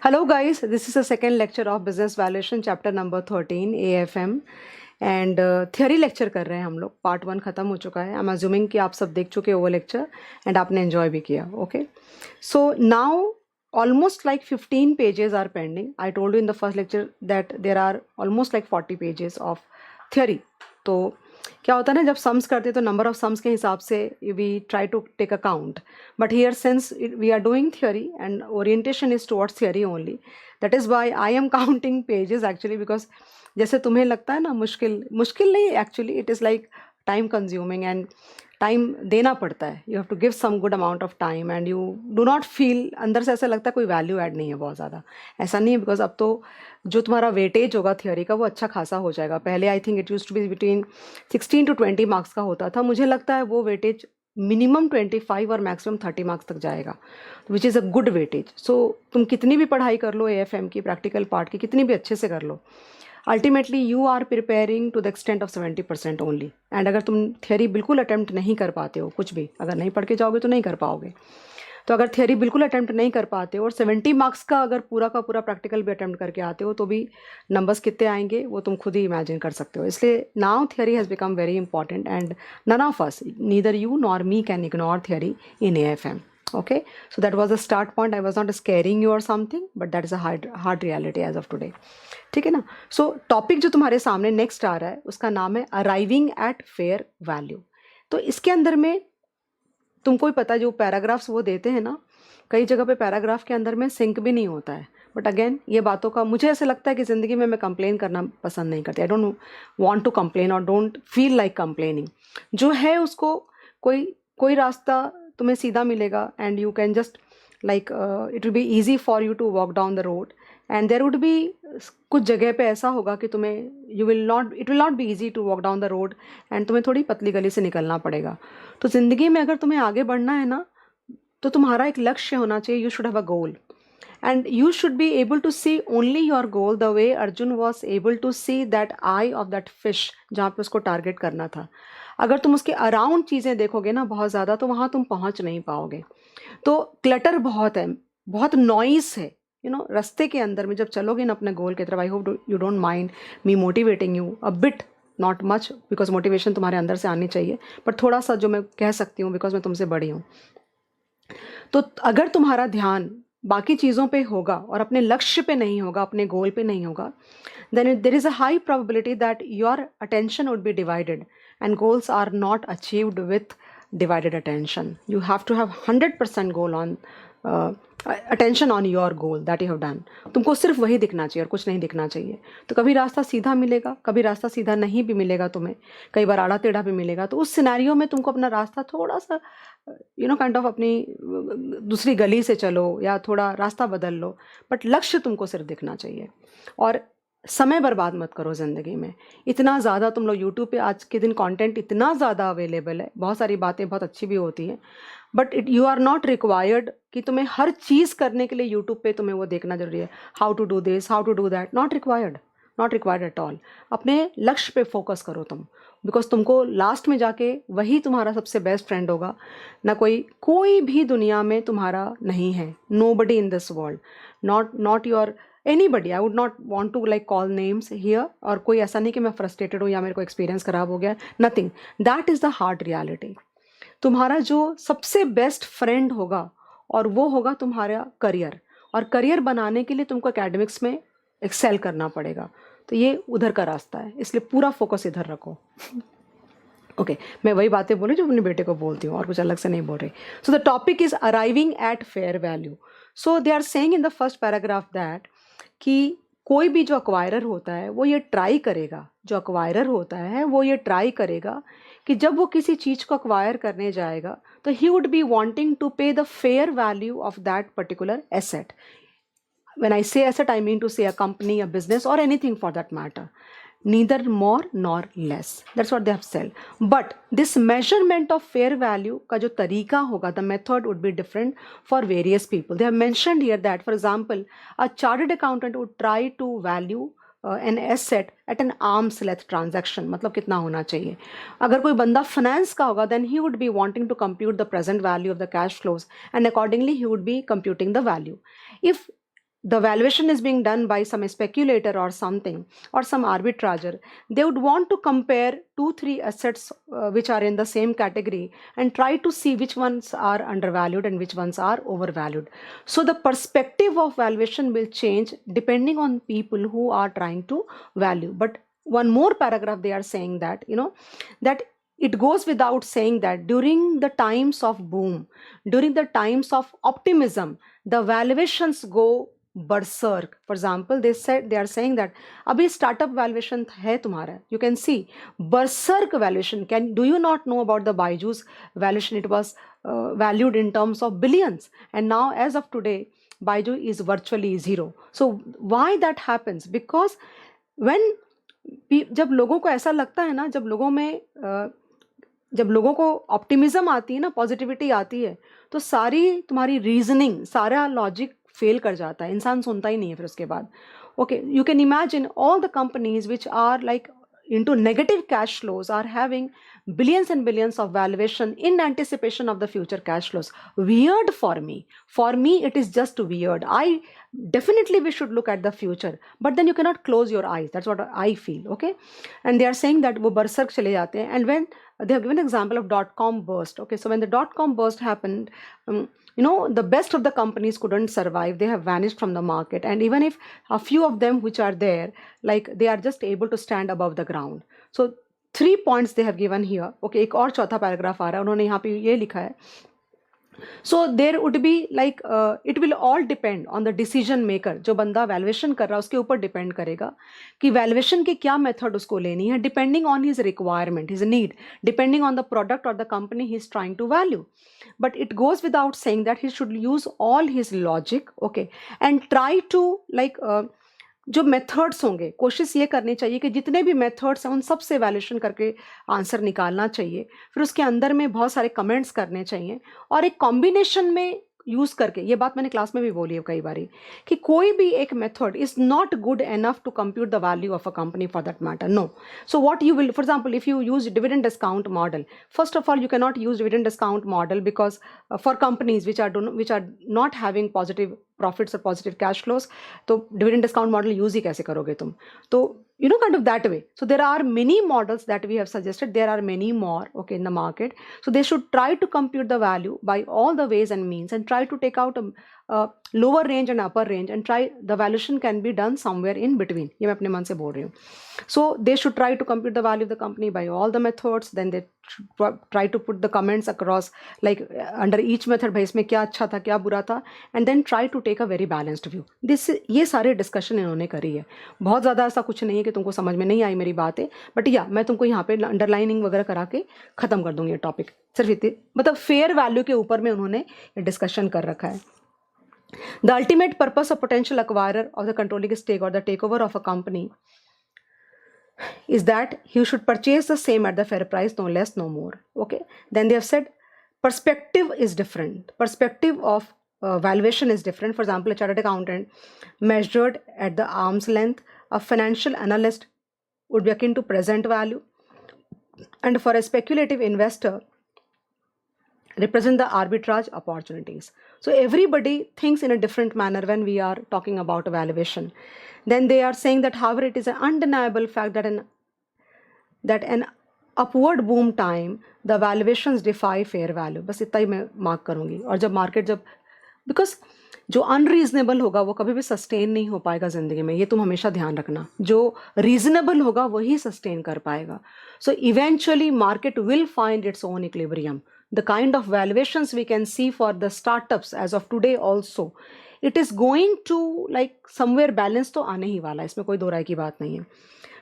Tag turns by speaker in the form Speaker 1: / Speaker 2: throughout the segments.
Speaker 1: Hello guys, this is the second lecture of Business Valuation chapter number 13 AFM and theory lecture कर रहे हैं हम लोग. Part 1 ख़त्म हो चुका है. आई एम अज्यूमिंग कि आप सब देख चुके हो वो लेक्चर एंड आपने एंजॉय भी किया. Okay, so now almost like 15 pages are pending. I told you in the first lecture that there are almost like 40 pages of theory. तो क्या होता है ना, जब सम्स करते हैं तो नंबर ऑफ सम्स के हिसाब से we try to take a count, but here since we are doing theory and orientation is towards theory only, that is why I am counting pages actually, because जैसे तुम्हें लगता है ना मुश्किल नहीं, actually it is like time consuming and time देना पड़ता है. You have to give some good amount of time and you do not feel, अंदर से ऐसा लगता है कोई वैल्यू ऐड नहीं है बहुत ज़्यादा. ऐसा नहीं है, बिकॉज अब तो जो तुम्हारा वेटेज होगा थियोरी का वो अच्छा खासा हो जाएगा. पहले I think it use to be between 16 to 20 marks का होता था. मुझे लगता है वो वेटेज मिनिमम 25 और मैक्सिमम 30 मार्क्स तक जाएगा, which is a good weightage. So तुम कितनी भी पढ़ाई कर लो AFM की, प्रैक्टिकल पार्ट की कितनी भी अच्छे से कर लो, ultimately you are preparing to the extent of 70% only. And अगर तुम थियोरी बिल्कुल अटैम्प्ट नहीं कर पाते हो, कुछ भी अगर नहीं पढ़ के जाओगे तो नहीं कर पाओगे. तो अगर थियोरी बिल्कुल अटैम्प्ट नहीं कर पाते हो और 70 मार्क्स का अगर पूरा का पूरा प्रैक्टिकल भी अटैम्प्ट करके आते हो तो भी नंबर्स कितने आएंगे वो तुम खुद ही इमेजिन कर सकते हो. इसलिए now theory has become very important and none of us, neither you nor me can ignore theory in AFM. Okay, so that was the start point. I was not scaring you or something, but that is a hard reality as of today. ठीक है ना. सो topic जो तुम्हारे सामने next आ रहा है उसका नाम है अराइविंग एट फेयर वैल्यू. तो इसके अंदर में तुमको ही पता है, जो पैराग्राफ्स वो देते हैं ना, कई जगह पे पैराग्राफ के अंदर में सिंक भी नहीं होता है. बट अगेन ये बातों का मुझे ऐसे लगता है कि ज़िंदगी में मैं कंप्लेन करना पसंद नहीं करती. I don't want to complain और डोंट फील लाइक कंप्लेनिंग. जो है उसको कोई रास्ता तुम्हें सीधा मिलेगा and you can just like it will be easy for you to walk down the road and there would be कुछ जगह पे ऐसा होगा कि तुम्हें it will not be easy to walk down the road and तुम्हें थोड़ी पतली गली से निकलना पड़ेगा. तो ज़िंदगी में अगर तुम्हें आगे बढ़ना है ना, तो तुम्हारा एक लक्ष्य होना चाहिए. You should have a goal and you should be able to see only your goal the way Arjun was able to see that eye of that fish जहाँ पे उसको टारगेट करना था. अगर तुम उसके अराउंड चीज़ें देखोगे ना बहुत ज़्यादा, तो वहाँ तुम पहुँच नहीं पाओगे. तो क्लटर बहुत है, बहुत नॉइस है. रास्ते के अंदर में जब चलोगे ना अपने गोल की तरफ, I hope you don't mind me motivating you a bit, not much, because motivation तुम्हारे अंदर से आनी चाहिए, बट थोड़ा सा जो मैं कह सकती हूँ बिकॉज मैं तुमसे बड़ी हूँ. तो अगर तुम्हारा ध्यान बाकी चीज़ों पे होगा और अपने लक्ष्य पे नहीं होगा, अपने गोल पे नहीं होगा, then there is a high probability that your attention would be divided and goals are not achieved with divided attention. You have to have 100% goal on attention on your goal that you have done. तुमको सिर्फ वही दिखना चाहिए और कुछ नहीं दिखना चाहिए. तो कभी रास्ता सीधा मिलेगा, कभी रास्ता सीधा नहीं भी मिलेगा तुम्हें, कई बार आड़ा टेढ़ा भी मिलेगा. तो उस सिनेरियो में तुमको अपना रास्ता थोड़ा सा काइंड ऑफ अपनी दूसरी गली से चलो या थोड़ा रास्ता बदल लो, बट लक्ष्य तुमको सिर्फ दिखना चाहिए. और समय बर्बाद मत करो ज़िंदगी में. इतना ज़्यादा तुम लोग यूट्यूब पे आज के दिन कंटेंट इतना ज़्यादा अवेलेबल है, बहुत सारी बातें बहुत अच्छी भी होती हैं, but you are not required कि तुम्हें हर चीज़ करने के लिए यूट्यूब पे तुम्हें वो देखना जरूरी है. How to do this, how to do that, not required at all. अपने लक्ष्य पे फोकस करो तुम, बिकॉज तुमको लास्ट में जाके वही तुम्हारा सबसे बेस्ट फ्रेंड होगा. ना कोई भी दुनिया में तुम्हारा नहीं है. Nobody in this world, not your anybody. I would not want to like call names here. और कोई ऐसा नहीं कि मैं फ्रस्ट्रेटेड हूँ या मेरे को एक्सपीरियंस खराब हो गया, nothing. That is the hard reality. तुम्हारा जो सबसे बेस्ट फ्रेंड होगा और वो होगा तुम्हारा करियर. और करियर बनाने के लिए तुमको एकेडमिक्स में एक्सेल करना पड़ेगा. तो ये उधर का रास्ता है, इसलिए पूरा फोकस इधर रखो. ओके, मैं वही बातें बोली जो अपने बेटे को बोलती हूँ और कुछ अलग से नहीं बोल रही. So the topic is arriving at fair value. So they are saying in the first paragraph that कि कोई भी जो अक्वायरर होता है वो ये ट्राई करेगा, कि जब वो किसी चीज़ को अक्वायर करने जाएगा तो he would be wanting to pay the fair value of that particular asset. When I say asset, I mean to say a company, a business, or anything for that matter. Neither more nor less. That's what they have said. But this measurement of fair value का जो तरीका होगा, the method would be different for various people. They have mentioned here that, for example, a chartered accountant would try to value an asset at an arm's length transaction, मतलब कितना होना चाहिए. अगर कोई बंदा फाइनेंस का होगा then he would be wanting to compute the present value of the cash flows and accordingly he would be computing the value. If the valuation is being done by some speculator or something or some arbitrager, they would want to compare 2-3 assets which are in the same category and try to see which ones are undervalued and which ones are overvalued. So the perspective of valuation will change depending on people who are trying to value. But one more paragraph they are saying that, that it goes without saying that during the times of boom, during the times of optimism, the valuations go berserk. For example, they are saying that abhi startup valuation hai tumhara, you can see berserk valuation. Do you not know about the Byju's valuation? It was valued in terms of billions, and now as of today Byju is virtually zero. So why that happens? Because when जब लोगों को ऐसा लगता है ना, जब लोगों को ऑप्टिमिज्म आती है ना, पॉजिटिविटी आती है, तो सारी तुम्हारी रीजनिंग, सारा लॉजिक फेल कर जाता है, इंसान सुनता ही नहीं है फिर उसके बाद. Okay, you can imagine all the companies which are like into negative cash flows are having billions and billions of valuation in anticipation of the future cash flows. Weird for me. For me, it is just weird. Definitely we should look at the future, but then you cannot close your eyes. That's what I feel. Okay, and they are saying that वो berserk चले जाते हैं. And when they have given an example of dot-com burst. Okay, so when the dot-com burst happened, the best of the companies couldn't survive. They have vanished from the market. And even if a few of them which are there, like they are just able to stand above the ground. So 3 points they have given here. Okay, एक और चौथा paragraph आ रहा है, उन्होंने यहाँ पे ये लिखा है. So there would be like it will all depend on the decision maker. जो बंदा वैल्यूएशन कर रहा है उसके ऊपर डिपेंड करेगा कि वैल्यूएशन की क्या मेथड उसको लेनी है, depending on his requirement, his need, depending on the product और the company he is trying to value. But it goes without saying that he should use all his logic, okay, and try to like जो methods होंगे, कोशिश ये करनी चाहिए कि जितने भी मेथड्स हैं उन सब से वैल्यूएशन करके आंसर निकालना चाहिए. फिर उसके अंदर में बहुत सारे कमेंट्स करने चाहिए और एक कॉम्बिनेशन में यूज़ करके, ये बात मैंने क्लास में भी बोली है कई बारी, कि कोई भी एक method is not good enough to compute the value of a company for that matter. No. So what you will, for example, if you use dividend discount model, first of all you can not use dividend discount model because for companies which are not having positive profits और positive cash flows, तो dividend discount model use ही कैसे करोगे तुम? तो kind of that way. So there are many models that we have suggested. There are many more, okay, in the market. So they should try to compute the value by all the ways and means and try to take out a lower range and upper range and try the valuation can be done somewhere in between. ये मैं अपने मन से बोल रही हूँ. So they should try to compute the value of the company by all the methods. Then they should try to put the comments across, like under each method, भाई इसमें क्या अच्छा था, क्या बुरा था, and then try to take a very balanced view. ये सारे डिस्कशन इन्होंने करी है. बहुत ज़्यादा ऐसा कुछ नहीं है कि तुमको समझ में नहीं आई मेरी बातें, बट या मैं तुमको यहाँ पे अंडरलाइनिंग वगैरह करा के ख़त्म कर दूँगी ये टॉपिक. सिर्फ इतनी, मतलब फेयर वैल्यू के ऊपर में उन्होंने डिस्कशन कर रखा है. The ultimate purpose of potential acquirer of the controlling stake or the takeover of a company is that he should purchase the same at the fair price, no less, no more. Okay. Then they have said perspective is different. Perspective of valuation is different. For example, a chartered accountant measured at the arm's length, a financial analyst would be akin to present value, and for a speculative investor represent the arbitrage opportunities. So everybody thinks in a different manner when we are talking about valuation. Then they are saying that, however, it is an undeniable fact that an upward boom time, the valuations defy fair value. बस इतना ही मैं mark करूँगी. और जब market because जो unreasonable होगा वो कभी भी सस्टेन नहीं हो पाएगा ज़िंदगी में, ये तुम हमेशा ध्यान रखना. जो रीजनेबल होगा वही सस्टेन कर पाएगा. So eventually market will find its own equilibrium. The kind of valuations we can see for the startups as of today also, it is going to like somewhere balance तो आने ही वाला है, इसमें कोई दो राय की बात नहीं है.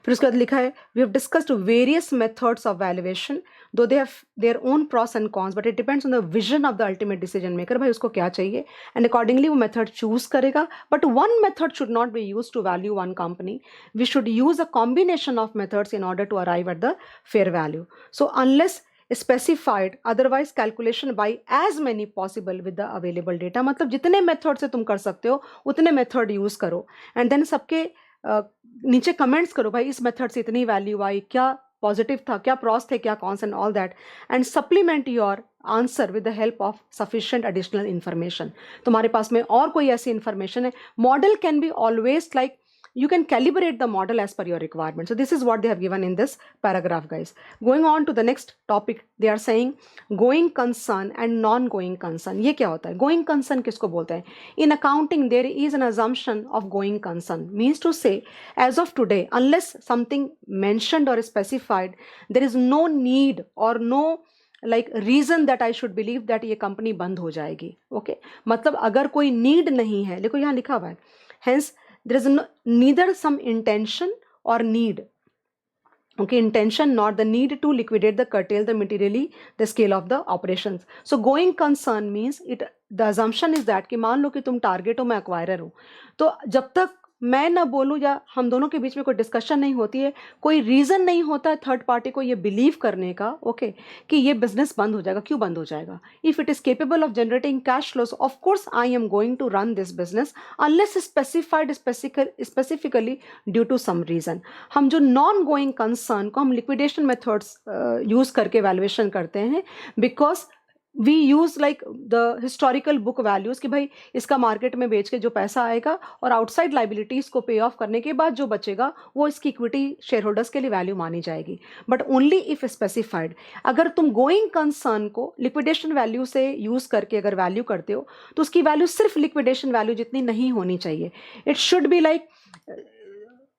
Speaker 1: फिर उसके बाद लिखा है, we have discussed various methods of valuation, though they have their own pros and cons, but it depends on the vision of the ultimate decision maker. भाई उसको क्या चाहिए, and accordingly वो method choose करेगा. But one method should not be used to value one company. We should use a combination of methods in order to arrive at the fair value. So unless specified otherwise, calculation by as many possible with the available data. मतलब जितने method से तुम कर सकते हो उतने method use करो, and then सबके नीचे कमेंट्स करो भाई इस मेथड से इतनी वैल्यू आई, क्या पॉजिटिव था, क्या प्रॉस थे, क्या cons and all that, and supplement your answer with the help of sufficient additional information. तुम्हारे पास में और कोई ऐसी इन्फॉर्मेशन है, model can be always like you can calibrate the model as per your requirement. So this is what they have given in this paragraph, guys. Going on to the next topic, they are saying going concern and non-going concern. ये क्या होता है? Going concern किसको बोलते हैं? In accounting there is an assumption of going concern, means to say as of today unless something mentioned or specified there is no need or no like reason that I should believe that ये company बंद हो जाएगी. Okay, मतलब अगर कोई need नहीं है, देखो यहाँ लिखा हुआ है, hence there is neither some intention or need, okay, intention nor the need to liquidate the curtail the materially the scale of the operations. So going concern means it, the assumption is that कि मान लो कि तुम target हो, मैं acquirer हूँ, तो जब तक मैं ना बोलूँ या हम दोनों के बीच में कोई डिस्कशन नहीं होती है, कोई रीज़न नहीं होता है थर्ड पार्टी को ये बिलीव करने का, ओके, कि ये बिजनेस बंद हो जाएगा. क्यों बंद हो जाएगा? If it is capable of generating cash flows, of course I am going to run this business unless specified specifically due to some reason. हम जो नॉन गोइंग कंसर्न को हम लिक्विडेशन मेथड्स यूज़ करके वैल्यूएशन करते हैं, because we use like the historical book values कि भाई इसका मार्केट में बेच के जो पैसा आएगा और आउटसाइड लाइबिलिटीज़ को पे ऑफ करने के बाद जो बचेगा वो इसकी इक्विटी शेयर होल्डर्स के लिए वैल्यू मानी जाएगी, बट ओनली इफ़ स्पेसिफाइड. अगर तुम गोइंग कंसर्न को लिक्विडेशन वैल्यू से यूज़ करके अगर वैल्यू करते हो तो उसकी वैल्यू सिर्फ लिक्विडेशन वैल्यू जितनी नहीं होनी चाहिए. It should be like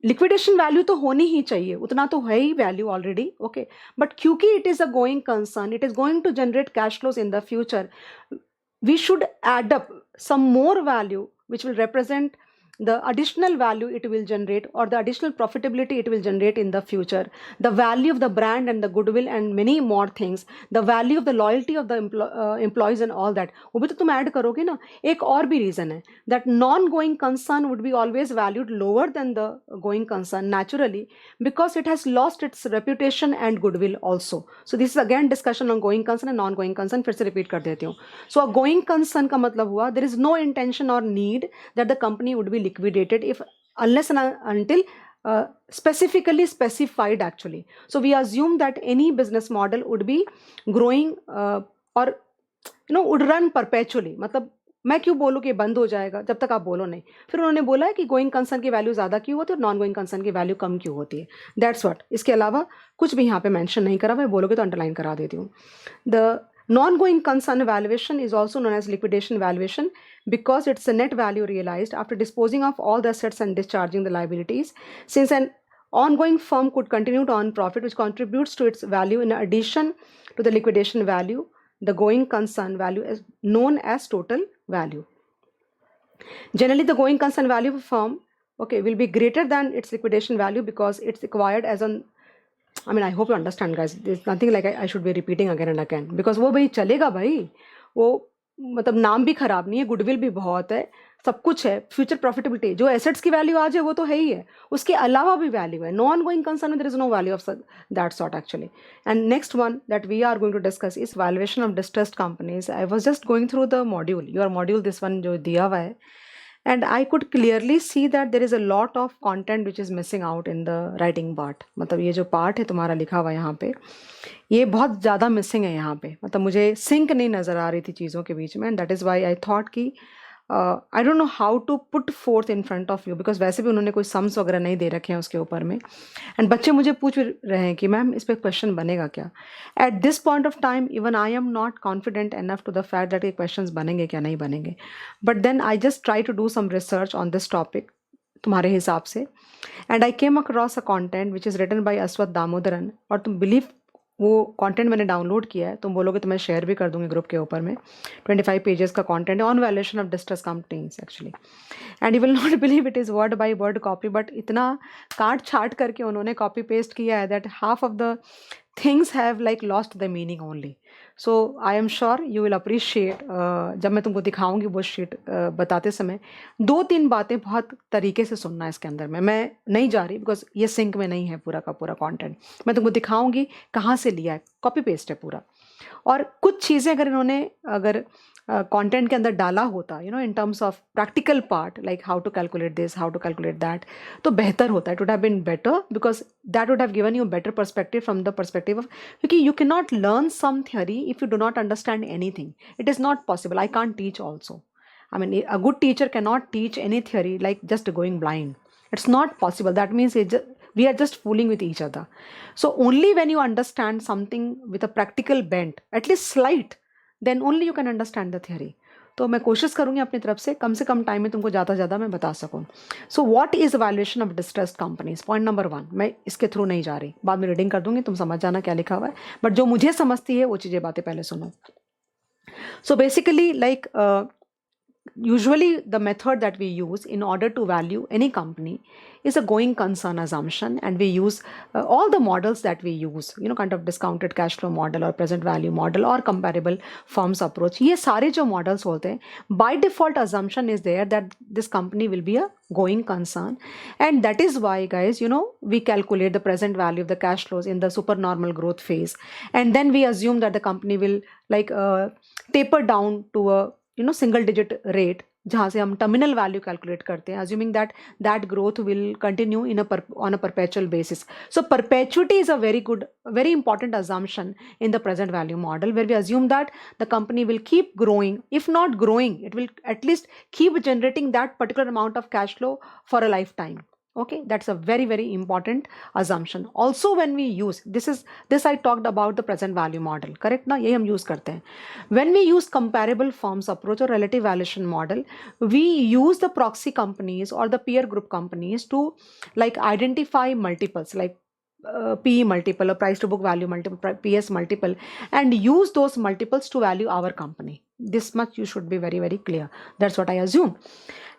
Speaker 1: liquidation value तो होनी ही चाहिए, उतना तो है ही वैल्यू ऑलरेडी, ओके, बट क्योंकि it is a going concern, it is going to generate cash flows in the future, we should add up some more value which will represent the additional value it will generate or the additional profitability it will generate in the future, the value of the brand and the goodwill and many more things, the value of the loyalty of the employees and all that, वो भी तो तुम add करोगे ना. एक और भी reason है that non going concern would be always valued lower than the going concern naturally because it has lost its reputation and goodwill also. So this is again discussion on going concern and non going concern. फिर से repeat कर देती हूँ. So a going concern का मतलब हुआ there is no intention or need that the company would be liquidated if unless and until specifically specified actually. So we assume that any business model would be growing or you know would run perpetually. मतलब मैं क्यों बोलूँ कि बंद हो जाएगा जब तक आप बोलो नहीं. फिर उन्होंने बोला है कि गोइंग कंसर्न की वैल्यू ज़्यादा क्यों होती है और नॉन गोइंग कंसर्न की वैल्यू कम क्यों होती है. That's what. इसके अलावा कुछ भी यहाँ पे मेंशन नहीं करा, मैं बोलोगे तो अंडरलाइन करा देती हूँ. The non-going concern valuation is also known as liquidation valuation because it's the net value realized after disposing of all the assets and discharging the liabilities. Since an ongoing firm could continue to earn profit which contributes to its value in addition to the liquidation value, the going concern value is known as total value. Generally, the going concern value of a firm, okay, will be greater than its liquidation value because it's acquired as an, I mean, I hope you understand, guys. There's nothing like I should be repeating again and again because वो भाई चलेगा भाई, वो मतलब नाम भी खराब नहीं है, गुडविल भी बहुत है, सब कुछ है, फ्यूचर प्रॉफिटेबिलिटी, जो एसेट्स की वैल्यू आ जाए वो तो है ही है, उसके अलावा भी वैल्यू है. Non going concern there is no value of that sort actually. And next one that we are going to discuss is valuation of distressed companies. I was just going through the module, your module this one जो दिया हुआ है, and I could clearly see that there is a lot of content which is missing out in the writing part. मतलब ये जो part है तुम्हारा लिखा हुआ यहाँ पे, ये बहुत ज़्यादा मिसिंग है यहाँ पे, मतलब मुझे सिंक नहीं नज़र आ रही थी चीज़ों के बीच में. And that is why I thought कि I don't know how to put forth in front of you because वैसे भी उन्होंने कोई सम्स वगैरह नहीं दे रखे हैं उसके ऊपर में. एंड बच्चे मुझे पूछ रहे हैं कि मैम इस पर क्वेश्चन बनेगा क्या. At this point of time even I am not confident enough to the fact that ये क्वेश्चन बनेंगे क्या नहीं बनेंगे, but then I just try to do some research on this topic तुम्हारे हिसाब से. And I came across a content which is written by Aswath Damodaran. और तुम बिलीव वो कंटेंट मैंने डाउनलोड किया है, तुम बोलोगे तो मैं शेयर भी कर दूंगी ग्रुप के ऊपर में. 25 पेजेस का कंटेंट है on valuation of distress companies actually. And you will not believe it is word by word copy, but इतना काट छाट करके उन्होंने कॉपी पेस्ट किया है that half of the things have like lost the meaning only. So I am sure you will appreciate जब मैं तुमको दिखाऊंगी वो शीट बताते समय 2-3 बातें बहुत तरीके से सुनना है इसके अंदर में. मैं नहीं जा रही बिकॉज ये सिंक में नहीं है पूरा का पूरा कंटेंट. मैं तुमको दिखाऊंगी कहाँ से लिया है, कॉपी पेस्ट है पूरा. और कुछ चीज़ें अगर इन्होंने अगर कंटेंट के अंदर डाला होता, in terms of practical part, like how to calculate this, how to calculate that, तो बेहतर होता है. It would have been better because that would have given you better perspective from the perspective of, क्योंकि you can not learn some theory if you do not understand anything. It is not possible. I can't teach also. I mean, a good teacher cannot teach any theory like just going blind. It's not possible. That means we are just fooling with each other. So only when you understand something with a practical bent, at least slight, then only you can understand the theory. तो मैं कोशिश करूंगी अपनी तरफ से कम time में तुमको ज़्यादा से ज़्यादा मैं बता सकूं. So what is valuation of distressed companies. Point number 1. मैं इसके थ्रू नहीं जा रही, बाद में रीडिंग कर दूंगी, तुम समझ जाना क्या लिखा हुआ है, बट जो मुझे समझती है वो चीज़ें बातें पहले सुनो. So basically like usually the method that we use in order to value any company is a going concern assumption, and we use all the models that we use, kind of discounted cash flow model or present value model or comparable firms approach. ये सारे जो models होते हैं, by default assumption is there that this company will be a going concern, and that is why guys, we calculate the present value of the cash flows in the supernormal growth phase, and then we assume that the company will like taper down to a single digit rate, जहाँ से हम terminal value calculate करते हैं, assuming that that growth will continue on a perpetual basis. So perpetuity is a very important assumption in the present value model, where we assume that the company will keep growing. If not growing, it will at least keep generating that particular amount of cash flow for a lifetime. Okay, that's a very important assumption. Also when we use this I talked about the present value model, correct ना, यही हम use करते हैं. When we use comparable firms approach or relative valuation model, we use the proxy companies or the peer group companies to like identify multiples like PE multiple or price to book value multiple, PS multiple, and use those multiples to value our company. This much you should be very clear. That's what I assume.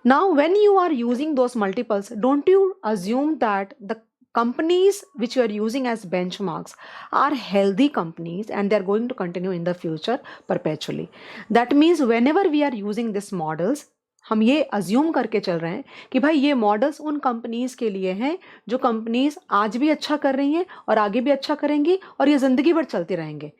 Speaker 1: Now, when you are using those multiples, don't you assume that the companies which you are using as benchmarks are healthy companies and they are going to continue in the future perpetually. That means whenever we are using these models, हम ये assume करके चल रहे हैं कि भाई ये models उन कंपनीज के लिए हैं जो कंपनीज आज भी अच्छा कर रही हैं और आगे भी अच्छा करेंगी और ये जिंदगी भर चलती रहेंगे.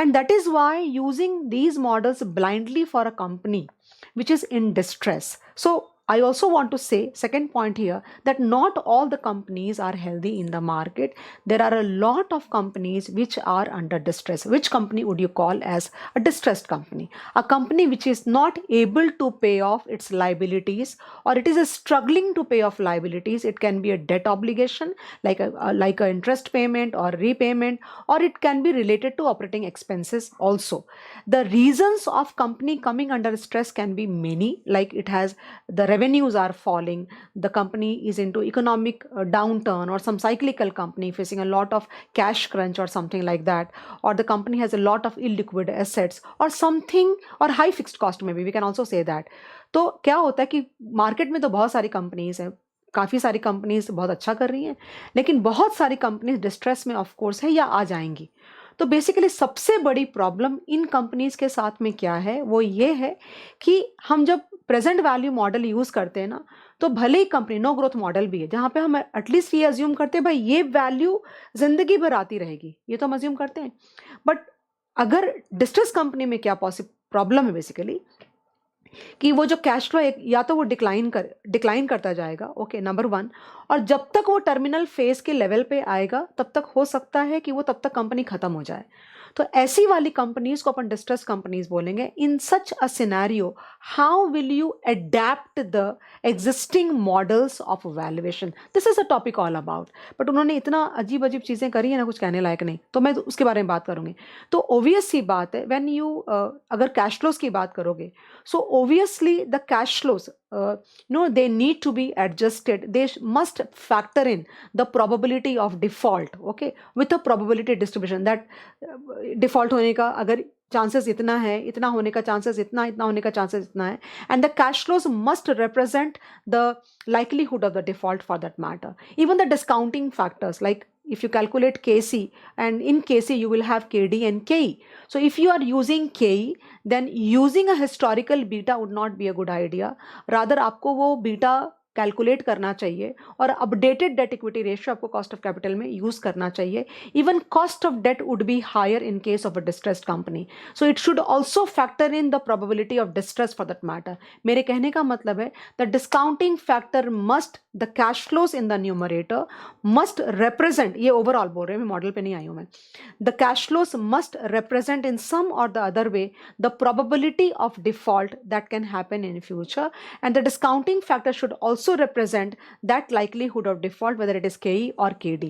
Speaker 1: And that is why using these models blindly for a company which is in distress. So I also want to say, second point here, that not all the companies are healthy in the market. There are a lot of companies which are under distress. Which company would you call as a distressed company? A company which is not able to pay off its liabilities, or it is struggling to pay off liabilities. It can be a debt obligation like a interest payment or repayment, or it can be related to operating expenses also. The reasons of company coming under stress can be many, like it has the revenues are falling, the company is into economic downturn, or some cyclical company facing a lot of cash crunch or something like that, or the company has a lot of illiquid assets or something, or high fixed cost maybe, we can also say that. तो क्या होता है कि market में तो बहुत सारी companies हैं, काफ़ी सारी कंपनीज बहुत अच्छा कर रही हैं, लेकिन बहुत सारी कंपनीज डिस्ट्रेस में ऑफ कोर्स है या आ जाएंगी. तो बेसिकली सबसे बड़ी प्रॉब्लम इन कंपनीज के साथ में क्या है, वो ये है कि हम जब प्रेजेंट वैल्यू मॉडल यूज करते हैं ना, तो भले ही कंपनी नो ग्रोथ मॉडल भी है जहां पे हम एटलीस्ट ये अज्यूम करते हैं भाई ये वैल्यू जिंदगी भर आती रहेगी, ये तो हम अज्यूम करते हैं. बट अगर डिस्ट्रेस कंपनी में क्या प्रॉब्लम है बेसिकली कि वो जो कैश फ्लो या तो वो डिक्लाइन करता जाएगा, ओके, नंबर 1, और जब तक वो टर्मिनल फेज के लेवल पे आएगा तब तक हो सकता है कि वो तब तक कंपनी खत्म हो जाए. तो ऐसी वाली कंपनीज को अपन डिस्ट्रेस कंपनीज बोलेंगे. In such a scenario how will you adapt the existing models of valuation, this is a topic all about. But उन्होंने इतना अजीब चीज़ें करी है ना, कुछ कहने लायक नहीं, तो मैं उसके बारे में बात करूंगी. तो ओबियस सी बात है, व्हेन यू अगर कैश फ्लोज की बात करोगे, सो obviously the cash flows they need to be adjusted. They must factor in the probability of default, okay, with a probability distribution that default होने का अगर चांसेस इतना है, इतना होने का चांसेस इतना, इतना होने का चांसेस इतना है, and the cash flows must represent the likelihood of the default for that matter. Even the discounting factors, like if you calculate KC, and in KC you will have KD and KE. So if you are using KE, then using a historical beta would not be a good idea. Rather आपको वो beta calculate करना चाहिए और updated debt equity ratio आपको cost of capital में use करना चाहिए. Even cost of debt would be higher in case of a distressed company. So it should also factor in the probability of distress for that matter. मेरे कहने का मतलब है the discounting factor must the cash flows in the numerator must represent, ये overall बोल रहे हैं, मैं मॉडल पे नहीं आई हूं मैं. The cash flows must represent in some और the other way the probability of default that can happen in future, and the discounting factor should also represent that likelihood of default, whether it is KE or KD.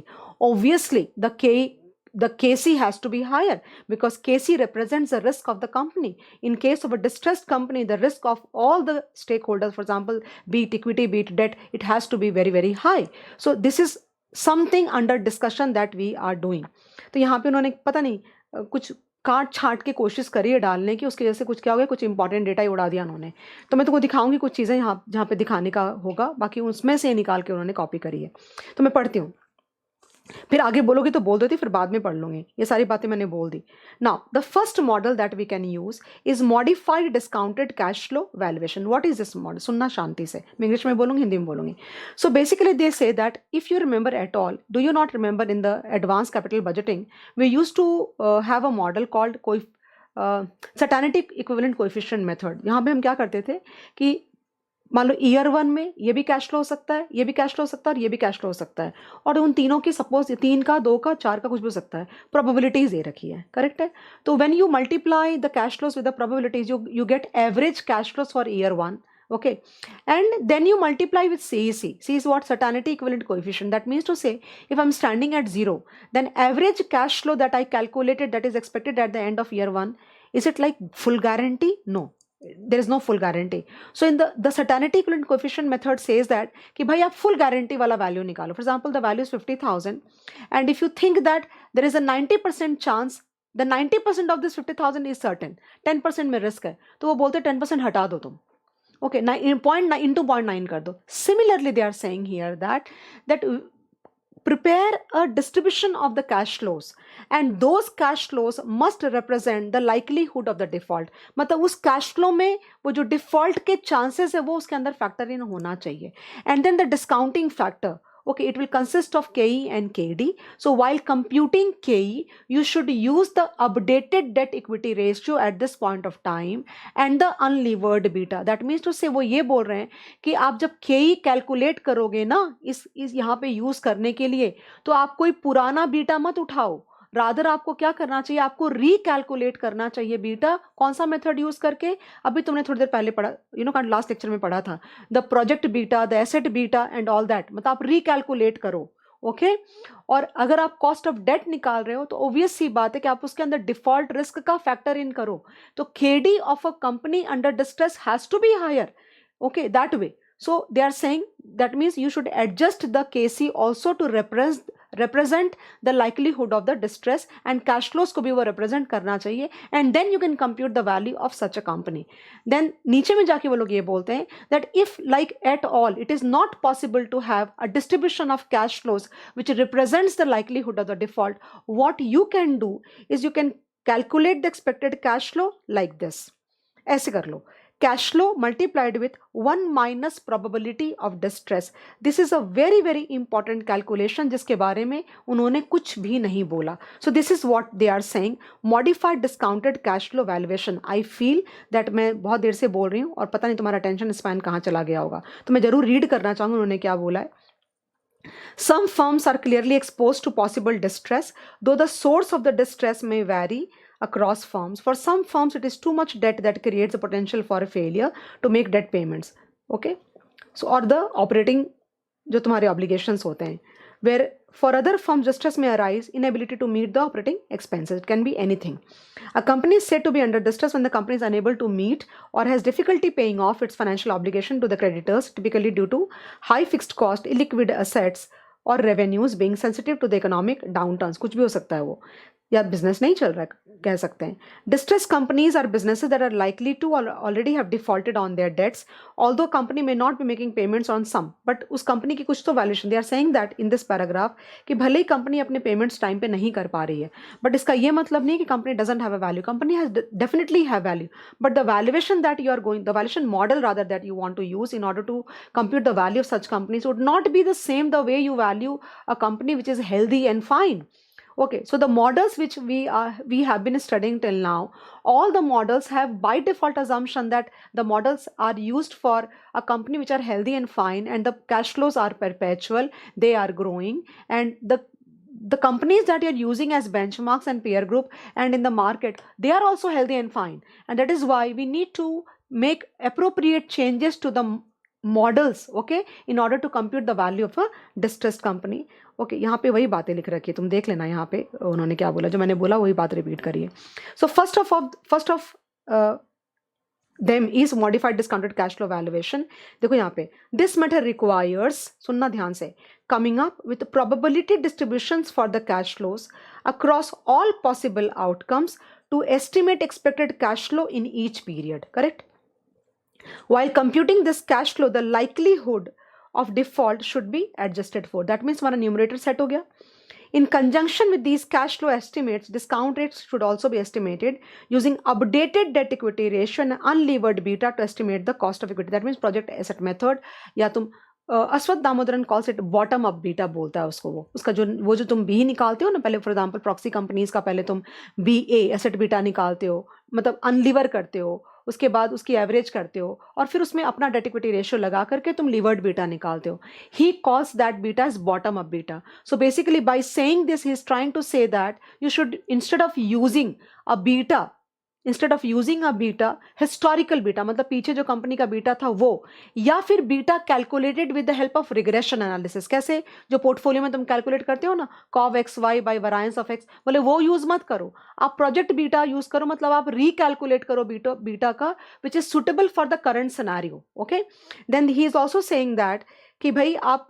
Speaker 1: Obviously the KC has to be higher because KC represents the risk of the company. In case of a distressed company, the risk of all the stakeholders, for example, be it equity, be it debt, it has to be very very high. So this is something under discussion that we are doing. तो यहाँ पे उन्होंने पता नहीं कुछ काट छाट के कोशिश करी है डालने की, उसकी वजह से कुछ क्या हो गया, कुछ इंपॉर्टेंट डेटा ही उड़ा दिया उन्होंने. तो मैं तुमको दिखाऊंगी कुछ चीज़ें यहाँ जहाँ पे दिखाने का होगा, बाकी उसमें से निकाल के उन्होंने कॉपी करी है. तो मैं पढ़ती हूँ, फिर आगे बोलोगे तो बोल देती, फिर बाद में पढ़ लूंगी. ये सारी बातें मैंने बोल दी. Now the first model that we can use is modified discounted cash flow valuation. What is this model? सुनना शांति से, मैं इंग्लिश में बोलूंगी, हिंदी में बोलूंगी. सो basically they say that if you remember at all, do you not remember in the advance capital budgeting we use to have a model called certainty equivalent coefficient method. यहाँ पे हम क्या करते थे कि मान लो ईयर 1 में ये भी कैश फ्लो हो सकता है, ये भी कैश फ्लो हो सकता है और ये भी कैश फ्लो हो सकता है, और उन तीनों की सपोज 3 का 2 का 4 का कुछ भी हो सकता है, प्रोबेबिलिटीज दे रखी है. करेक्ट है? तो when you multiply the cash flows with the probabilities you get average cash flows for year 1. Okay, and then you multiply with CEC. C is what? Certainty equivalent coefficient. That means to say, if I'm standing at 0, then average cash flow that I calculated that is expected at the end of year 1, is it like full guarantee? No, there is no full guarantee. So in the certainty equivalent coefficient method says that कि भाई आप full guarantee वाला value निकालो. For example, the value is 50,000, and if you think that there is a 90% chance, the 90% of this 50,000 is certain, 10% में risk है, तो वो बोलते 10% हटा दो तुम. Okay, 0.9 into 0.9 कर दो. Similarly, they are saying here that prepare a distribution of the cash flows, and those cash flows must represent the likelihood of the default. मतलब उस cash flow में वो जो default के chances है वो उसके अंदर factor in होना चाहिए. And then the discounting factor. Okay, it will consist of KE and KD. So while computing KE, you should use the updated debt equity ratio at this point of time and the unlevered beta. That means to say वो ये बोल रहे हैं कि आप जब KE calculate करोगे ना इस यहाँ पे यूज करने के लिए, तो आप कोई पुराना बीटा मत उठाओ. रादर आपको क्या करना चाहिए, आपको रिकैलकुलेट करना चाहिए बीटा. कौन सा मेथड यूज करके? अभी तुमने थोड़ी देर पहले पढ़ा, लास्ट लेक्चर में पढ़ा था, the project beta, the asset beta and all that. मतलब आप रिकैलकुलेट करो. ओके, और अगर आप कॉस्ट ऑफ डेट निकाल रहे हो तो ऑब्वियस सी बात है कि आप उसके अंदर डिफॉल्ट रिस्क का फैक्टर इन करो. तो KD of a company under distress has to be higher. Okay, that way. So they are saying that means you should adjust the KC also to represent the likelihood of the distress, and cash flows को भी वो represent करना चाहिए, and then you can compute the value of such a company. Then नीचे में जाके वो लोग ये बोलते हैं that if like at all it is not possible to have a distribution of cash flows which represents the likelihood of the default, what you can do is you can calculate the expected cash flow like this. ऐसे कर लो, cash flow multiplied with 1 minus probability of distress. This is a very very important calculation जिसके बारे में उन्होंने कुछ भी नहीं बोला. So this is what they are saying, modified discounted cash flow valuation. I feel that मैं बहुत देर से बोल रही हूँ और पता नहीं तुम्हारा attention span कहाँ चला गया होगा, तो मैं जरूर रीड करना चाहूँगी उन्होंने क्या बोला है. Some firms are clearly exposed to possible distress, though the source of the distress may vary across firms. For some firms, it is too much debt that creates a potential for a failure to make debt payments. Okay, so or the operating जो तुम्हारे obligations होते हैं, where for other firms distress may arise inability to meet the operating expenses. It can be anything. A company is said to be under distress when the company is unable to meet or has difficulty paying off its financial obligation to the creditors, typically due to high fixed cost, illiquid assets or revenues being sensitive to the economic downturns. कुछ भी हो सकता है वो. या business नहीं चल रहा है कह सकते हैं. Distress companies are businesses that are likely to already have defaulted on their debts, although company may not be making payments on some, but उस कंपनी की कुछ तो valuation, they are saying that in this paragraph कि भले ही company अपने payments time पे नहीं कर पा रही है, बट इसका ये मतलब नहीं कि company doesn't have a value. Company has definitely have value, but the valuation that you are going, the valuation model rather that you want to use in order to compute the value of such companies would not be the same the way you value a company which is healthy and fine. Okay, so the models which we have been studying till now, all the models have by default assumption that the models are used for a company which are healthy and fine, and the cash flows are perpetual, they are growing, and the companies that you're using as benchmarks and peer group and in the market, they are also healthy and fine, and that is why we need to make appropriate changes to the models, okay, in order to compute the value of a distressed company. Okay, यहाँ पे वही बातें लिख रखी है, तुम देख लेना यहाँ पे उन्होंने क्या बोला, जो मैंने बोला वही बात रिपीट करिए. So first of them is modified discounted cash flow valuation. देखो यहाँ पे this method requires, सुनना ध्यान से, coming up with probability distributions for the cash flows across all possible outcomes to estimate expected cash flow in each period, correct? While computing this cash flow, the likelihood of default should be adjusted for. That means हमारा numerator set हो गया. In conjunction with these cash flow estimates, discount rates should also be estimated using updated debt equity ratio and unlevered beta to estimate the cost of equity. That means project asset method, या तुम Aswath Damodaran calls it bottom up beta बोलता है उसको. वो उसका जो तुम B निकालते हो ना पहले, फॉर एग्जांपल प्रॉक्सी कंपनीज का पहले तुम बी ए एसेट बीटा निकालते हो, मतलब अनलीवर करते हो, उसके बाद उसकी एवरेज करते हो, और फिर उसमें अपना डेट इक्विटी रेशियो लगा करके तुम लीवर्ड बीटा निकालते हो. He calls that beta is bottom up beta. So basically by saying this he is trying to say that you should instead of using a beta, instead of using a beta, historical beta, मतलब पीछे जो company का beta था वो, या फिर beta calculated with the help of regression analysis. कैसे, जो पोर्टफोलियो में तुम कैलकुलेट करते हो ना, cov x y by variance of x, बोले वो यूज मत करो, आप प्रोजेक्ट बीटा यूज करो, मतलब आप रिकैलकुलेट करो बीटा का which is suitable for the current scenario. Okay, then he is also saying that कि भाई आप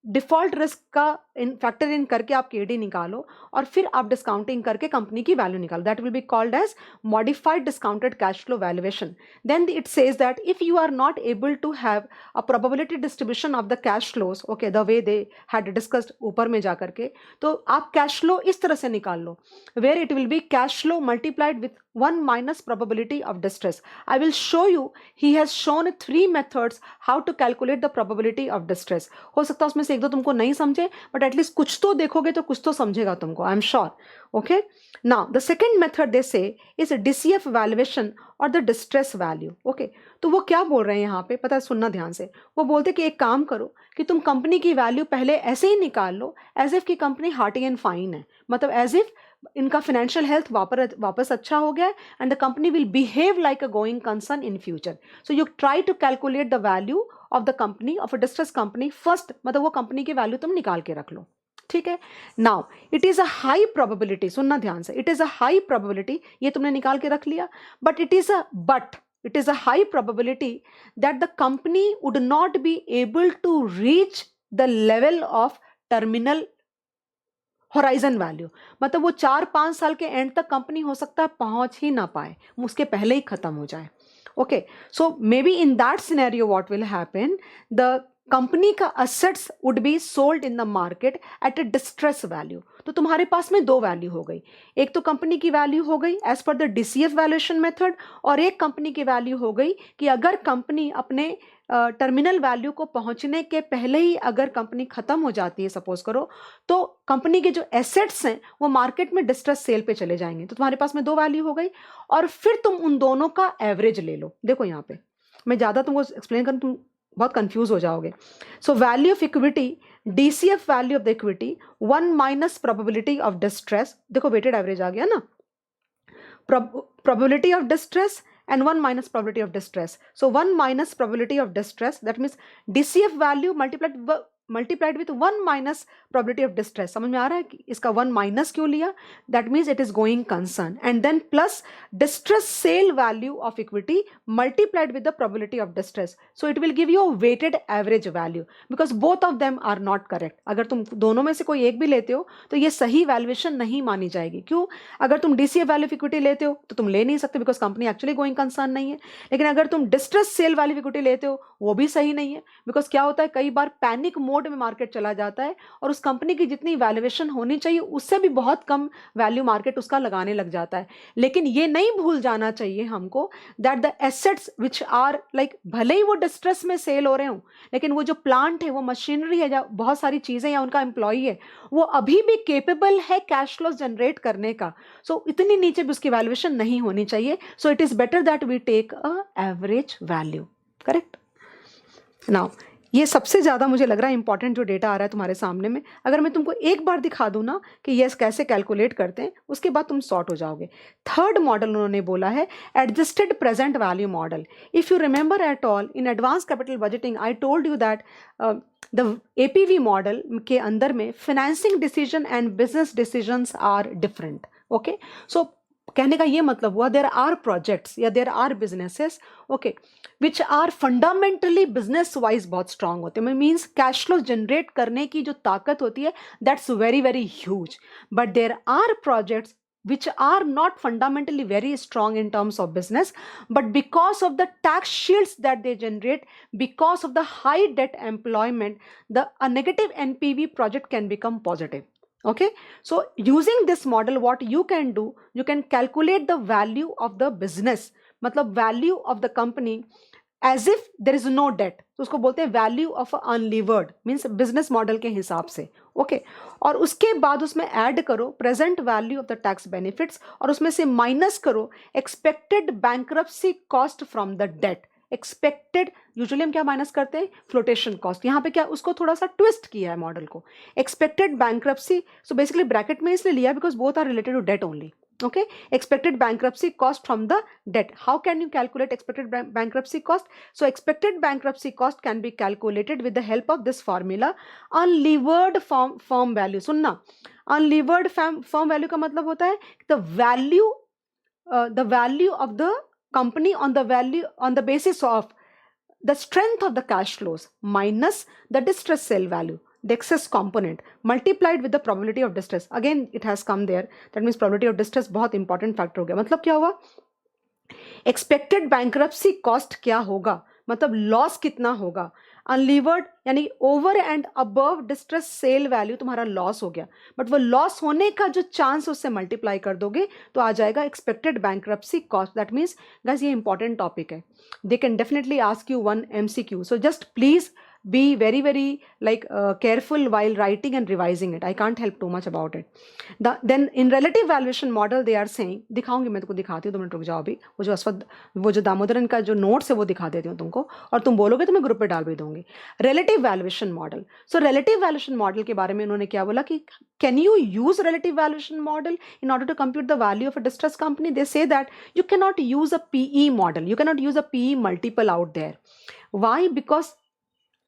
Speaker 1: डिफॉल्ट रिस्क का फैक्टर इन करके आप केडी निकालो और फिर आप डिस्काउंटिंग करके कंपनी की वैल्यू निकालो. That will be called as modified discounted cash flow valuation. Then it says that if you are not able to have a probability distribution of the cash flows, okay, the way they had discussed ऊपर में जाकर के, तो आप cash flow इस तरह से निकाल लो, where it will be cash flow multiplied with 1 minus probability of distress. I will show you, he has shown 3 methods how to calculate the probability of distress. हो सकता है उसमें से एक दो तुमको नहीं समझे, but at least कुछ तो देखोगे तो कुछ तो समझेगा तुमको, I am sure. Okay, now the second method they say is a DCF valuation or the distress value. Okay, तो वो क्या बोल रहे हैं यहाँ पे, पता है, सुनना ध्यान से. वो बोलते कि एक काम करो कि तुम कंपनी की वैल्यू पहले ऐसे ही निकाल लो एज इफ की कंपनी हार्टी एंड फाइन है, मतलब एज इफ इनका फाइनेंशियल हेल्थ वापस अच्छा हो गया and the company will behave like a going concern in future. So you try to calculate the value of the company, of a distress company first, मतलब वो company की value तुम निकाल के रख लो. ठीक है, now it is a high probability, सुनना ध्यान से, it is a high probability, ये तुमने निकाल के रख लिया, but it is a high probability that the company would not be able to reach the level of terminal horizon value. मतलब वो 4-5 साल के एंड तक कंपनी हो सकता है पहुंच ही ना पाए, उसके पहले ही खत्म हो जाए. Okay, so maybe in that scenario what will happen, the company का assets would be sold in the market at a distress value. तो तुम्हारे पास में 2 वैल्यू हो गई, एक तो कंपनी की वैल्यू हो गई as per the DCF valuation method, और एक कंपनी की वैल्यू हो गई कि अगर कंपनी अपने टर्मिनल वैल्यू को पहुंचने के पहले ही अगर कंपनी खत्म हो जाती है, सपोज करो, तो कंपनी के जो एसेट्स हैं वो मार्केट में डिस्ट्रेस सेल पे चले जाएंगे. तो तुम्हारे पास में 2 वैल्यू हो गई, और फिर तुम उन दोनों का एवरेज ले लो. देखो यहाँ पे मैं ज़्यादा तुमको एक्सप्लेन करूँ, तुम बहुत कंफ्यूज हो जाओगे. So value of equity, DCF value of the equity, 1 minus probability of distress, देखो वेटेड एवरेज आ गया ना, probability of distress and 1 minus probability of distress. So 1 minus probability of distress, that means DCF value multiplied multiplied with 1 minus probability of distress. समझ में आ रहा है कि इसका 1 minus क्यों लिया? That means it is going concern, and then plus distress sale value of equity multiplied with the probability of distress, so it will give you a weighted average value, because both of them are not correct. अगर तुम दोनों में से कोई एक भी लेते हो तो ये सही वैल्यूएशन नहीं मानी जाएगी। क्यों? अगर तुम डीसीएफ वैल्यू ऑफ इक्विटी लेते हो तो तुम ले नहीं सकते, because company actually going concern नहीं है। लेकिन अगर तुम distress sale value of equity लेते हो वो भी सही नहीं है, बिकॉज क्या होता है, कई बार पैनिक मोड में मार्केट चला जाता है और उस कंपनी की जितनी वैल्यूएशन होनी चाहिए उससे भी बहुत कम वैल्यू मार्केट उसका लगाने लग जाता है। लेकिन ये नहीं भूल जाना चाहिए हमको that the assets which are like, भले ही वो डिस्ट्रेस में सेल हो रहे हो, लेकिन वो जो प्लांट है, वो मशीनरी है, या बहुत सारी चीजें, या उनका एम्प्लॉई है, वो अभी भी केपेबल है कैश फ्लो जनरेट करने का। सो इतनी नीचे भी उसकी वैल्यूएशन नहीं होनी चाहिए। So it is better that we take a average value. Correct? Now ये सबसे ज्यादा मुझे लग रहा है इंपॉर्टेंट जो डेटा आ रहा है तुम्हारे सामने में, अगर मैं तुमको एक बार दिखा दूं ना कि यस कैसे कैलकुलेट करते हैं, उसके बाद तुम सॉर्ट हो जाओगे। थर्ड मॉडल उन्होंने बोला है adjusted present value model. If you remember at all in advance capital budgeting I told you that the APV model के अंदर में financing decision and business decisions are different. Okay, so कहने का ये मतलब हुआ देयर आर प्रोजेक्ट्स या there are businesses okay which are fundamentally business wise बहुत स्ट्रांग होते हैं, मीन्स कैश फ्लो जनरेट करने की जो ताकत होती है that's very very huge. But there are projects which are not fundamentally very strong in terms of business, but because of the tax shields that they generate, because of the high debt employment, a negative NPV project can become positive. Okay, so using this model what you can do, you can calculate the value of the business, matlab value of the company as if there is no debt, तो उसको बोलते हैं value of unlevered, means business model के हिसाब से। Okay, और उसके बाद उसमें ऐड करो present value of the tax benefits, और उसमें से माइनस करो expected bankruptcy cost from the debt. Expected usually हम क्या माइनस करते हैं? Flotation cost. यहाँ पे क्या उसको थोड़ा सा ट्विस्ट किया है मॉडल को, expected bankruptcy, so basically bracket में इसलिए लिया because both are related to debt only. Okay, expected bankruptcy cost from the debt. How can you calculate expected bankruptcy cost? So expected bankruptcy cost can be calculated with the help of this formula, unlevered firm value. सुनना, unlevered firm value का मतलब होता है the value of the company on the basis of the strength of the cash flows minus the distress sale value, the excess component multiplied with the probability of distress. Again it has come there, that means probability of distress बहुत important factor हो गया। मतलब क्या हुआ, expected bankruptcy cost क्या होगा, मतलब loss कितना होगा, अनलीवर्ड यानी over and above distress sale value तुम्हारा लॉस हो गया, बट वो लॉस होने का जो चांस उससे मल्टीप्लाई कर दोगे तो आ जाएगा expected bankruptcy cost. That means guys ये इंपॉर्टेंट टॉपिक है, they can definitely ask you one MCQ, so just please be very like careful while writing and revising it. I can't help too much about it. Then in relative valuation model they are saying, दिखाऊंगी मैं तुमको, दिखाती हूँ, 2 minute रुक जाओ अभी, वो जो दामोदरन का जो नोट्स है वो दिखा देती हूँ तुमको, और तुम बोलोगे तो मैं ग्रुप पे डाल भी दूंगी। relative valuation model, so relative valuation model के बारे में उन्होंने क्या बोला कि can you use relative valuation model in order to compute the value of a distressed company? They say that you cannot use a PE model, you cannot use a PE multiple out there. Why? Because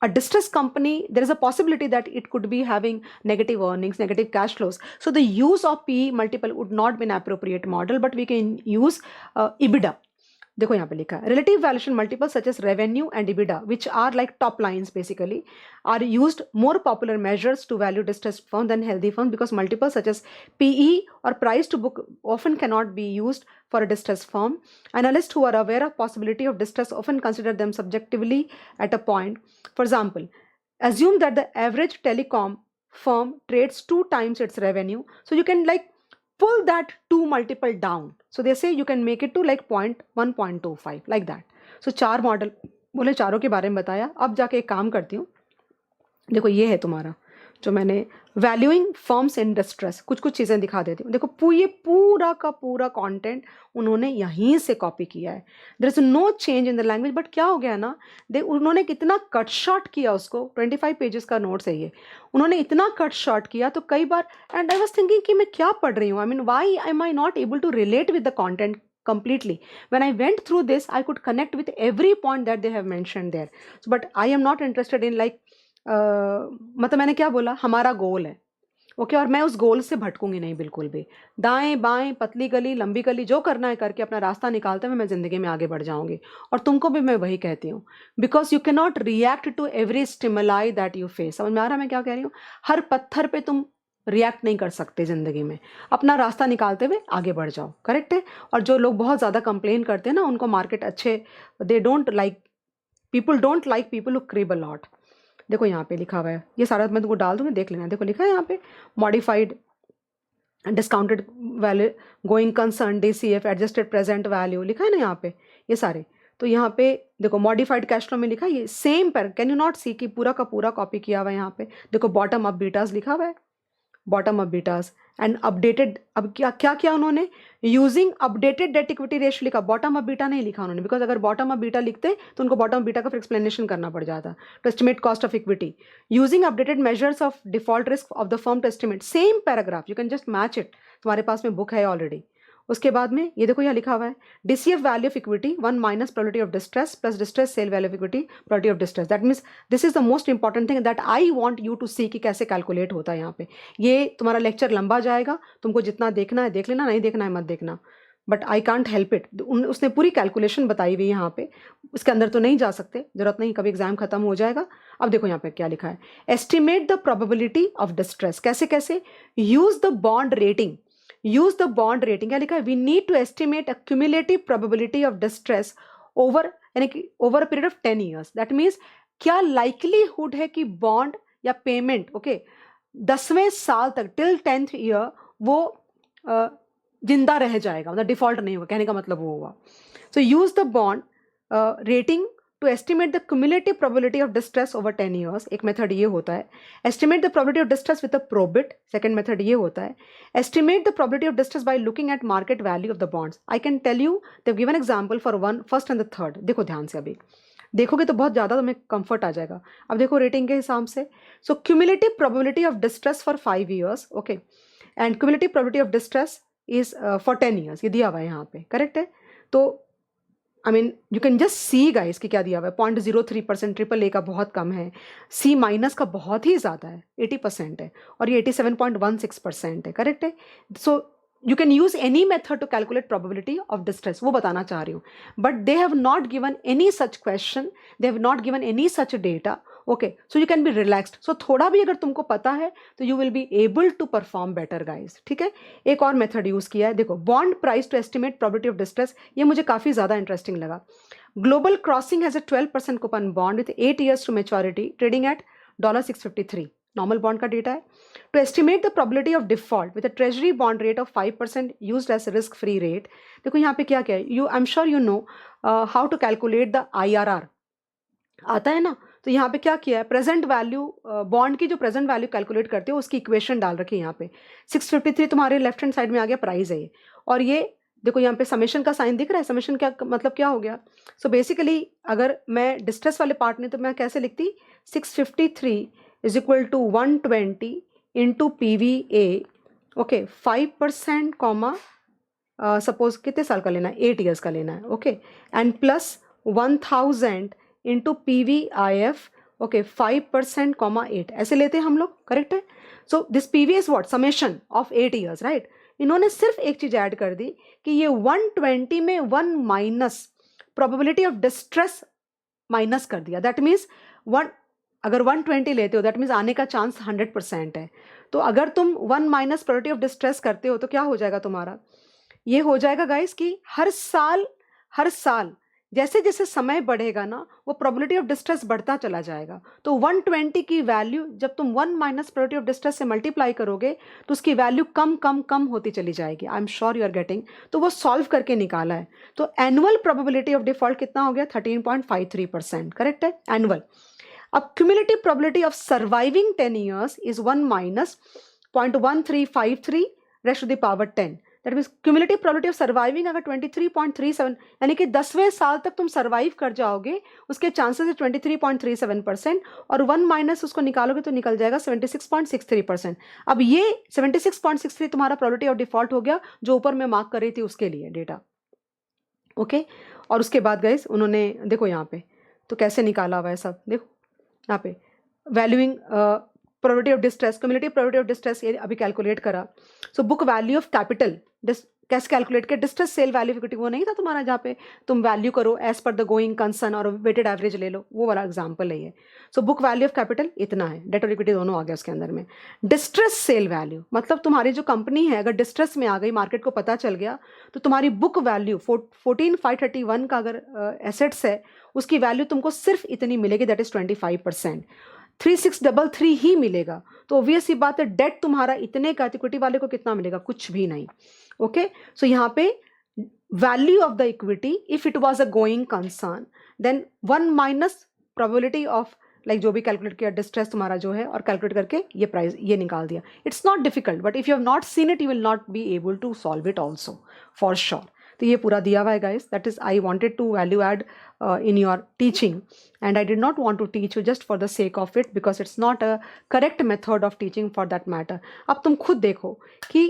Speaker 1: a distressed company, there is a possibility that it could be having negative earnings, negative cash flows. So the use of PE multiple would not be an appropriate model, but we can use EBITDA. देखो यहाँ पे लिखा है relative valuation multiples such as revenue and EBITDA, which are like top lines basically, are used more popular measures to value distressed firms than healthy firms, because multiples such as PE or price to book often cannot be used for a distressed firm. Analysts who are aware of possibility of distress often consider them subjectively at a point. For example, assume that the average telecom firm trades 2 times its revenue, so you can like pull that 2 multiple down, so they say you can make it to like 1.25 like that. So 4 model बोले, चारों के बारे में बताया। अब जाके एक काम करती हूँ, देखो ये है तुम्हारा जो मैंने वैल्यूइंग फर्म्स इन डिस्ट्रेस, कुछ चीज़ें दिखा देती हूँ। देखो ये पूरा का पूरा कंटेंट उन्होंने यहीं से कॉपी किया है, there is no change in the language, but क्या हो गया ना, उन्होंने कितना कट शॉर्ट किया उसको, 25 पेजेस का नोट्स है ये, उन्होंने इतना कट शॉर्ट किया तो कई बार, एंड आई वाज थिंकिंग कि मैं क्या पढ़ रही हूँ, I mean why am I not able to relate with the content completely. When I went through this, I could connect with every point that they have mentioned there. So, but I am not interested in like मतलब मैंने क्या बोला, हमारा गोल है, okay, और मैं उस गोल से भटकूंगी नहीं बिल्कुल भी। दाएं बाएं, पतली गली लंबी गली, जो करना है करके अपना रास्ता निकालते हुए मैं जिंदगी में आगे बढ़ जाऊंगी। और तुमको भी मैं वही कहती हूँ, because you can not react to every stimuli that you face. समझ में आ रहा है मैं क्या कह रही हूँ? हर पत्थर पे तुम रिएक्ट नहीं कर सकते जिंदगी में, अपना रास्ता निकालते हुए आगे बढ़ जाओ, करेक्ट है। और जो लोग बहुत ज़्यादा कंप्लेन करते हैं ना, उनको मार्केट अच्छे, they don't like, people don't like people who crib a lot. देखो यहाँ पे लिखा हुआ है, ये सारा मैं तुमको डाल दूंगी, देख लेना। देखो लिखा है यहाँ पे, modified discounted value, going concern, DCF, adjusted present value, लिखा है ना यहाँ पे ये सारे। तो यहाँ पे देखो मॉडिफाइड कैश फ्लो में लिखा है ये सेम पर, कैन यू नॉट सी कि पूरा का पूरा कॉपी किया हुआ है यहाँ पे। देखो बॉटम अप बीटास लिखा हुआ है, bottom up betas and updated. अब क्या क्या किया उन्होंने, using updated debt equity ratio लिखा, बॉटम अप बीटा नहीं लिखा उन्होंने, बिकॉज अगर बॉटम अप बीटा लिखते तो उनको बॉटम अप बीटा का फिर एक्सप्लेनेशन करना पड़ जाता। To estimate cost of equity, using updated measures of default risk of the firm to estimate, same paragraph, you can just match it, तुम्हारे पास में बुक है ऑलरेडी। उसके बाद में ये देखो यहाँ लिखा हुआ है, DCF value of equity 1 minus probability of distress plus distress sale value of equity probability of distress. That means this is the most important thing that I want you to see कि कैसे calculate होता है यहाँ पे। ये तुम्हारा lecture लंबा जाएगा, तुमको जितना देखना है देख लेना, नहीं देखना है मत देखना, but I can't help it. उसने पूरी कैलकुलेशन बताई हुई है यहाँ पे, उसके अंदर तो नहीं जा सकते, जरूरत नहीं, कभी एग्जाम खत्म हो जाएगा। अब देखो यहाँ पे क्या लिखा है, estimate the probability of distress, कैसे कैसे, use the bond rating, use the bond rating, क्या लिखा है, we need to estimate a cumulative probability of distress over, यानी कि over a period of 10 years. दैट मीन्स क्या लाइकलीहुड है कि बॉन्ड या पेमेंट, ओके, 10वें साल तक, टिल 10th ईयर वो जिंदा रह जाएगा, मतलब डिफॉल्ट नहीं होगा, कहने का मतलब वो हुआ। So use the bond rating to estimate the cumulative probability of distress over 10 years, एक मेथड ये होता है। Estimate the probability of distress with a probit, second method ये होता है। Estimate the probability of distress by looking at market value of the bonds. I can tell you, they given example for one, first and the third. देखो ध्यान से, अभी देखोगे तो बहुत ज़्यादा तुम्हें कंफर्ट आ जाएगा। अब देखो रेटिंग के हिसाब से, so cumulative probability of distress for 5 years, okay, and cumulative probability of distress is for 10 years, ये दिया हुआ है यहाँ पे, करेक्ट है। तो I mean you can just see guys कि क्या दिया हुआ है, 0.03%, ट्रिपल ए का बहुत कम है, सी माइनस का बहुत ही ज़्यादा है, 80% है, और ये 87.16% है, करेक्ट है। सो you can use any method to calculate probability of distress, वो बताना चाह रही हूँ, but they have not given any such question, they have not given any such data, okay, so you can be relaxed। so थोड़ा भी अगर तुमको पता है तो you will be able to perform better guys, ठीक है। एक और मेथड यूज किया है, देखो bond price to estimate probability of distress, ये मुझे काफी ज्यादा इंटरेस्टिंग लगा। Global crossing has a 12% coupon bond with 8 years to maturity trading at $653, normal bond का डेटा है। To estimate the probability of default with a treasury bond rate of 5% used as a risk free rate, देखो यहाँ पे क्या क्या है, you, I am sure you know how to calculate the IRR, आता है ना। तो यहाँ पे क्या किया है, प्रेजेंट वैल्यू, बॉन्ड की जो प्रेजेंट वैल्यू कैलकुलेट करते हो उसकी इक्वेशन डाल रखी है यहाँ पे। 653 तुम्हारे लेफ्ट हैंड साइड में आ गया, प्राइस है ये, और ये देखो यहाँ पे समेशन का साइन दिख रहा है, समेशन क्या मतलब क्या हो गया। सो बेसिकली अगर मैं डिस्ट्रेस वाले पार्ट में, तो मैं कैसे लिखती, 653 is equal to 120 into PVA, okay, 5% comma, suppose कितने साल का लेना है, 8 years का लेना है, okay, and plus 1000 into PVIF, okay, 5% comma 8, ऐसे लेते हैं हम लोग, करेक्ट है। So this PV is what, summation of 8 years, right. इन्होंने सिर्फ एक चीज ऐड कर दी कि ये 120 में 1 minus probability of distress minus कर दिया। दैट मीन्स अगर 120 लेते हो, दैट मीन्स आने का चांस 100% है। तो अगर तुम 1 माइनस प्रोबेबिलिटी ऑफ डिस्ट्रेस करते हो तो क्या हो जाएगा तुम्हारा, ये हो जाएगा गाइस कि हर साल जैसे जैसे समय बढ़ेगा ना, वो प्रोबेबिलिटी ऑफ डिस्ट्रेस बढ़ता चला जाएगा। तो 120 की वैल्यू जब तुम 1 माइनस प्रोबेबिलिटी ऑफ डिस्ट्रेस से मल्टीप्लाई करोगे तो उसकी वैल्यू कम कम कम होती चली जाएगी। I am sure you are getting. तो वो सॉल्व करके निकाला है। तो एनुअल प्रोबेबिलिटी ऑफ डिफॉल्ट कितना हो गया, 13.53%, करेक्ट है, एनुअल। अब cumulative probability of surviving 10 years is 1 minus 0.1353 raised to the power 10। That means cumulative probability of surviving अगर 23.37, यानी कि 10वें साल तक तुम सर्वाइव कर जाओगे, उसके चांसेस है 23.37%, और 1 माइनस उसको निकालोगे तो निकल जाएगा 76.63%। अब ये 76.63 तुम्हारा प्रोबेबिलिटी ऑफ डिफॉल्ट हो गया, जो ऊपर मैं मार्क कर रही थी उसके लिए डेटा, ओके। और उसके बाद गाइस उन्होंने देखो यहाँ पे तो कैसे निकाला हुआ है सब, देखो यहाँ पे valuing probability of distress, cumulative probability of distress ये अभी कैलकुलेट करा. सो बुक वैल्यू ऑफ कैपिटल कैसे कैलकुलेट किया, डिस्ट्रेस सेल वैल्यू इक्विटी वो नहीं था तुम्हारा जहाँ पे तुम वैल्यू करो as per the going concern और वेटेड एवरेज ले लो, वो वाला एग्जांपल है ये. So book value of capital इतना है, डेट और इक्विटी दोनों आ गया उसके अंदर में. डिस्ट्रेस सेल वैल्यू मतलब तुम्हारी जो कंपनी है अगर डिस्ट्रेस में आ गई, मार्केट को पता चल गया, तो तुम्हारी बुक वैल्यू 14,531 का अगर एसेट्स है उसकी वैल्यू तुमको सिर्फ इतनी मिलेगी, दैट इज 25%. 3633 ही मिलेगा. तो ऑब्वियस ही बात है डेट तुम्हारा इतने का, इक्विटी वाले को कितना मिलेगा, कुछ भी नहीं. ओके, सो यहाँ पे value of the equity if it was a going concern then 1 minus probability of like जो भी कैलकुलेट किया डिस्ट्रेस तुम्हारा जो है और कैलकुलेट करके ये प्राइस ये निकाल दिया. It's not difficult but if you have not seen it you will not be able to solve it also for sure. तो ये पूरा दिया हुआ है guys. That is I wanted to value add in your teaching and I did not want to teach you just for the sake of it because it's not a correct method of teaching for that matter. अब तुम खुद देखो कि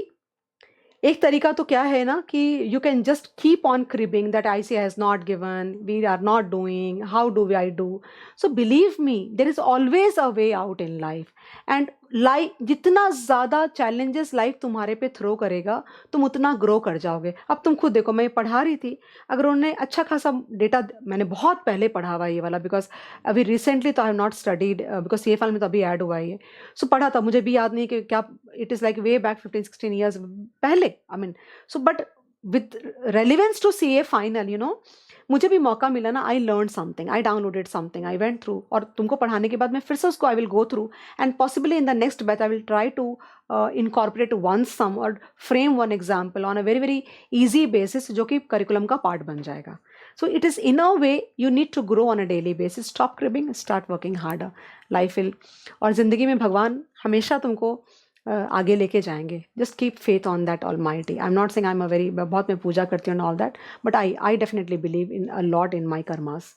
Speaker 1: एक तरीका तो क्या है ना कि you can just keep on cribbing that ICAI has not given, we are not doing, how do I do. So believe me there is always a way out in life and life जितना ज़्यादा challenges life तुम्हारे पे throw करेगा तुम उतना grow कर जाओगे. अब तुम खुद देखो, मैं पढ़ा रही थी, अगर उन्होंने अच्छा खासा डेटा, मैंने बहुत पहले पढ़ा हुआ ये वाला बिकॉज अभी रिसेंटली तो I have not studied because ये फाइल में तो अभी ऐड हुआ है ये. सो पढ़ा था, मुझे भी याद नहीं कि क्या, it is like way back 15-16 years पहले. I mean so but with relevance to CA final, you know, मुझे भी मौका मिला ना, I learn something, I downloaded something, I went through, और तुमको पढ़ाने के बाद मैं फिर से उसको I will go through and possibly in the next batch I will try to incorporate one some और frame one example on a very very easy basis जो कि करिकुलम का पार्ट बन जाएगा. So it is in a way you need to grow on a daily basis. Stop cribbing, start working harder. Life will, और ज़िंदगी में भगवान हमेशा तुमको आगे लेके जाएंगे. Just keep faith on that almighty. I am not saying I am a very, बहुत मैं पूजा करती हूँ all that, but I definitely believe in a lot in my karmas.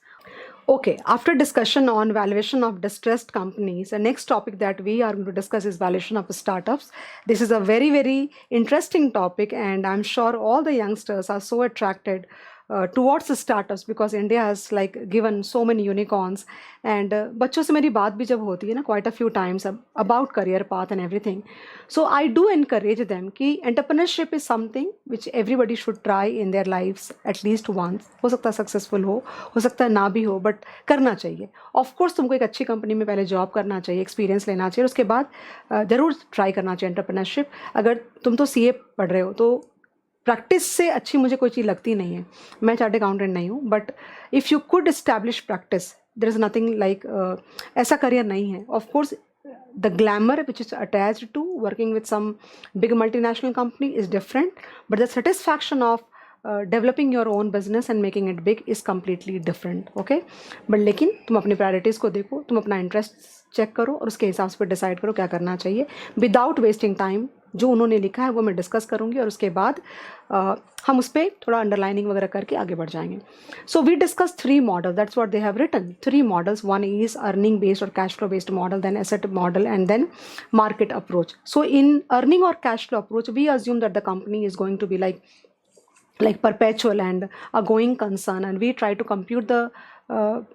Speaker 1: Okay, after discussion on valuation of distressed companies, the next topic that we are going to discuss is valuation of startups. This is a very, very interesting topic, and I'm sure all the youngsters are so attracted towards the startups because India has like given so many unicorns. And बच्चों से मेरी बात भी जब होती है ना quite a few times about career path and everything, so I do encourage them कि entrepreneurship is something which everybody should try in their lives at least once. हो सकता है सक्सेसफुल हो सकता है ना भी हो, बट करना चाहिए. ऑफ कोर्स तुमको एक अच्छी कंपनी में पहले जॉब करना चाहिए, एक्सपीरियंस लेना चाहिए, उसके बाद ज़रूर ट्राई करना चाहिए एंटरप्रेन्योरशिप. अगर तुम तो CA पढ़ रहे हो तो प्रैक्टिस से अच्छी मुझे कोई चीज़ लगती नहीं है. मैं चार्ट अकाउंटेंट नहीं हूँ, but if you could establish practice there is nothing like, ऐसा करियर नहीं है. Of course the glamour which is attached to working with some big multinational company is different, but the satisfaction of developing your own business and making it big is completely different. Okay, but लेकिन तुम अपनी priorities को देखो, तुम अपना interest check करो और उसके हिसाब से डिसाइड करो क्या करना चाहिए विदाउट वेस्टिंग टाइम. जो उन्होंने लिखा है वो मैं डिस्कस करूँगी और उसके बाद हम उस पर थोड़ा अंडरलाइनिंग वगैरह करके आगे बढ़ जाएंगे. So we discuss 3 model, that's what they have written, 3 models. One is earning based और cash flow based model, then asset model, and then market approach. So in earning और cash flow approach we assume that the company is going to be like perpetual and a going concern, and we try to compute the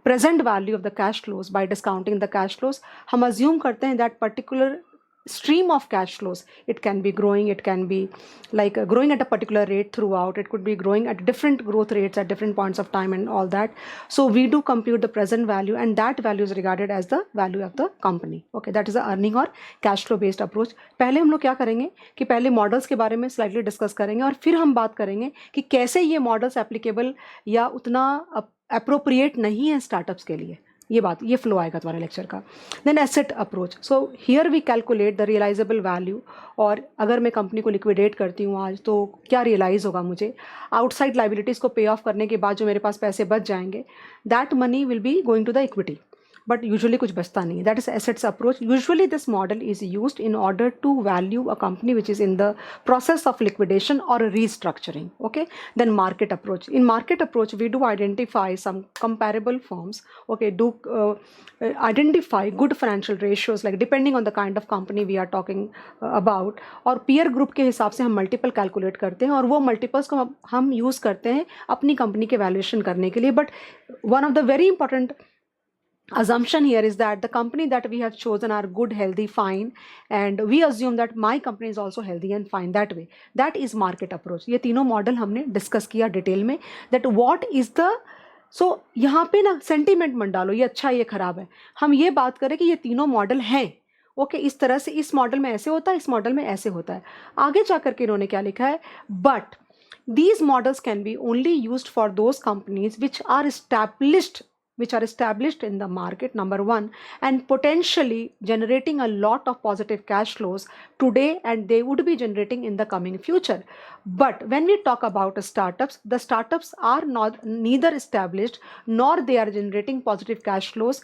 Speaker 1: present value of the cash flows by discounting the cash flows. हम assume करते हैं that particular stream of cash flows, it can be growing, it can be like growing at a particular rate throughout, it could be growing at different growth rates at different points of time and all that. So we do compute the present value and that value is regarded as the value of the company. Okay, that is the earning और cash flow based approach. पहले हम लोग क्या करेंगे कि पहले models के बारे में स्लाइटली डिस्कस करेंगे और फिर हम बात करेंगे कि कैसे ये मॉडल्स एप्लीकेबल या उतना अप्रोप्रिएट नहीं है स्टार्टअप्स के लिए. ये बात, ये फ्लो आएगा तुम्हारे लेक्चर का. Then asset approach. So here we calculate the realisable value, और अगर मैं कंपनी को लिक्विडेट करती हूँ आज तो क्या रियलाइज होगा मुझे. आउटसाइड लाइबिलिटीज़ को पे ऑफ करने के बाद जो मेरे पास पैसे बच जाएंगे, that money will be going to the equity, but usually कुछ बचता नहीं है. That is assets approach. Usually this model is used in order to value a company which is in the process of liquidation और restructuring. Okay, then market approach. In market approach we do identify some comparable firms. Okay, do identify good financial ratios like depending on the kind of company we are talking about, और peer group के हिसाब से हम multiple calculate करते हैं और वो multiples को हम यूज़ करते हैं अपनी कंपनी के वैल्यूएशन करने के लिए. But one of the very important assumption here is that the company that we have chosen are good, healthy, fine, and we assume that my company is also healthy and fine that way. That is market approach. ये तीनों model हमने discuss किया detail में, that what is the so यहाँ पे ना sentiment मत डालो ये अच्छा ये खराब है, हम ये बात करें कि ये तीनों मॉडल हैं ओके, इस तरह से इस मॉडल में ऐसे होता है, इस मॉडल में ऐसे होता है। आगे जाकर के इन्होंने क्या लिखा है, but these models can be only used for those companies which are established in the market, number one, and potentially generating a lot of positive cash flows today, and they would be generating in the coming future. But when we talk about startups, the startups are not neither established nor they are generating positive cash flows.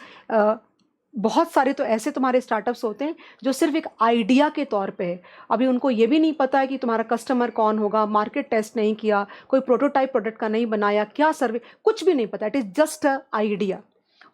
Speaker 1: बहुत सारे तो ऐसे तुम्हारे startups होते हैं जो सिर्फ एक आइडिया के तौर पे है, अभी उनको ये भी नहीं पता है कि तुम्हारा कस्टमर कौन होगा, मार्केट टेस्ट नहीं किया, कोई प्रोटोटाइप प्रोडक्ट का नहीं बनाया, क्या सर्वे, कुछ भी नहीं पता, it is just a idea.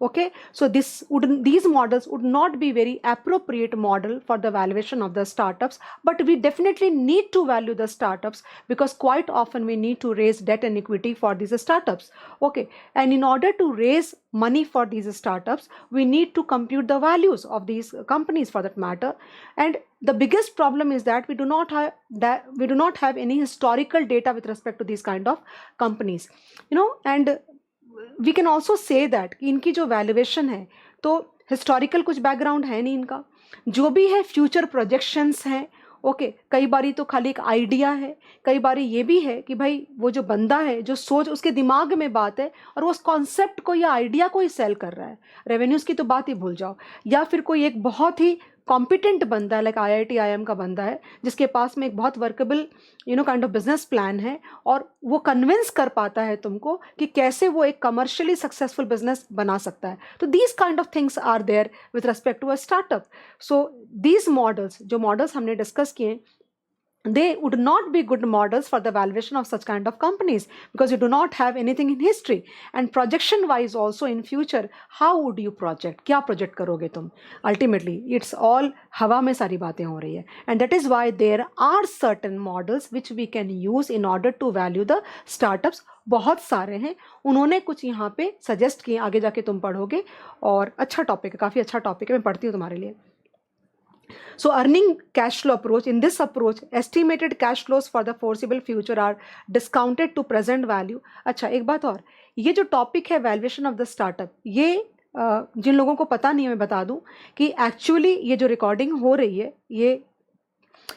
Speaker 1: Okay, so these models would not be very appropriate model for the valuation of the startups, but we definitely need to value the startups because quite often we need to raise debt and equity for these startups. Okay, and in order to raise money for these startups, we need to compute the values of these companies for that matter. And the biggest problem is that we do not have any historical data with respect to these kind of companies, and we can also say that कि इनकी जो valuation है तो historical कुछ background है नहीं इनका, जो भी है फ्यूचर प्रोजेक्शंस हैं ओके, कई बारी तो खाली एक आइडिया है, कई बारी ये भी है कि भाई वो जो बंदा है जो सोच उसके दिमाग में बात है और वो उस कॉन्सेप्ट को या आइडिया को ही सेल कर रहा है, रेवेन्यूज़ की तो बात ही भूल जाओ, या फिर कोई एक बहुत ही कॉम्पिटेंट बंदा है लाइक IIT IIM का बंदा है जिसके पास में एक बहुत workable kind of business plan है और वो कन्विंस कर पाता है तुमको कि कैसे वो एक कमर्शियली सक्सेसफुल बिजनेस बना सकता है। तो these kind of things are there with respect to a startup. So these models, जो मॉडल्स हमने डिस्कस किए, they would not be good models for the valuation of such kind of companies because you do not have anything in history, and projection wise also in future how would you project, क्या project करोगे तुम, ultimately it's all हवा में सारी बातें हो रही है, and that is why there are certain models which we can use in order to value the startups। बहुत सारे हैं, उन्होंने कुछ यहाँ पे सजेस्ट किए, आगे जाके तुम पढ़ोगे और अच्छा टॉपिक है, काफ़ी अच्छा टॉपिक है, मैं पढ़ती हूँ तुम्हारे लिए। So earning cash flow approach, in this approach estimated cash flows for the foreseeable future are discounted to present value। अच्छा एक बात और, ये जो टॉपिक है वैल्यूएशन ऑफ द स्टार्टअप, ये जिन लोगों को पता नहीं है मैं बता दूं कि एक्चुअली ये जो रिकॉर्डिंग हो रही है ये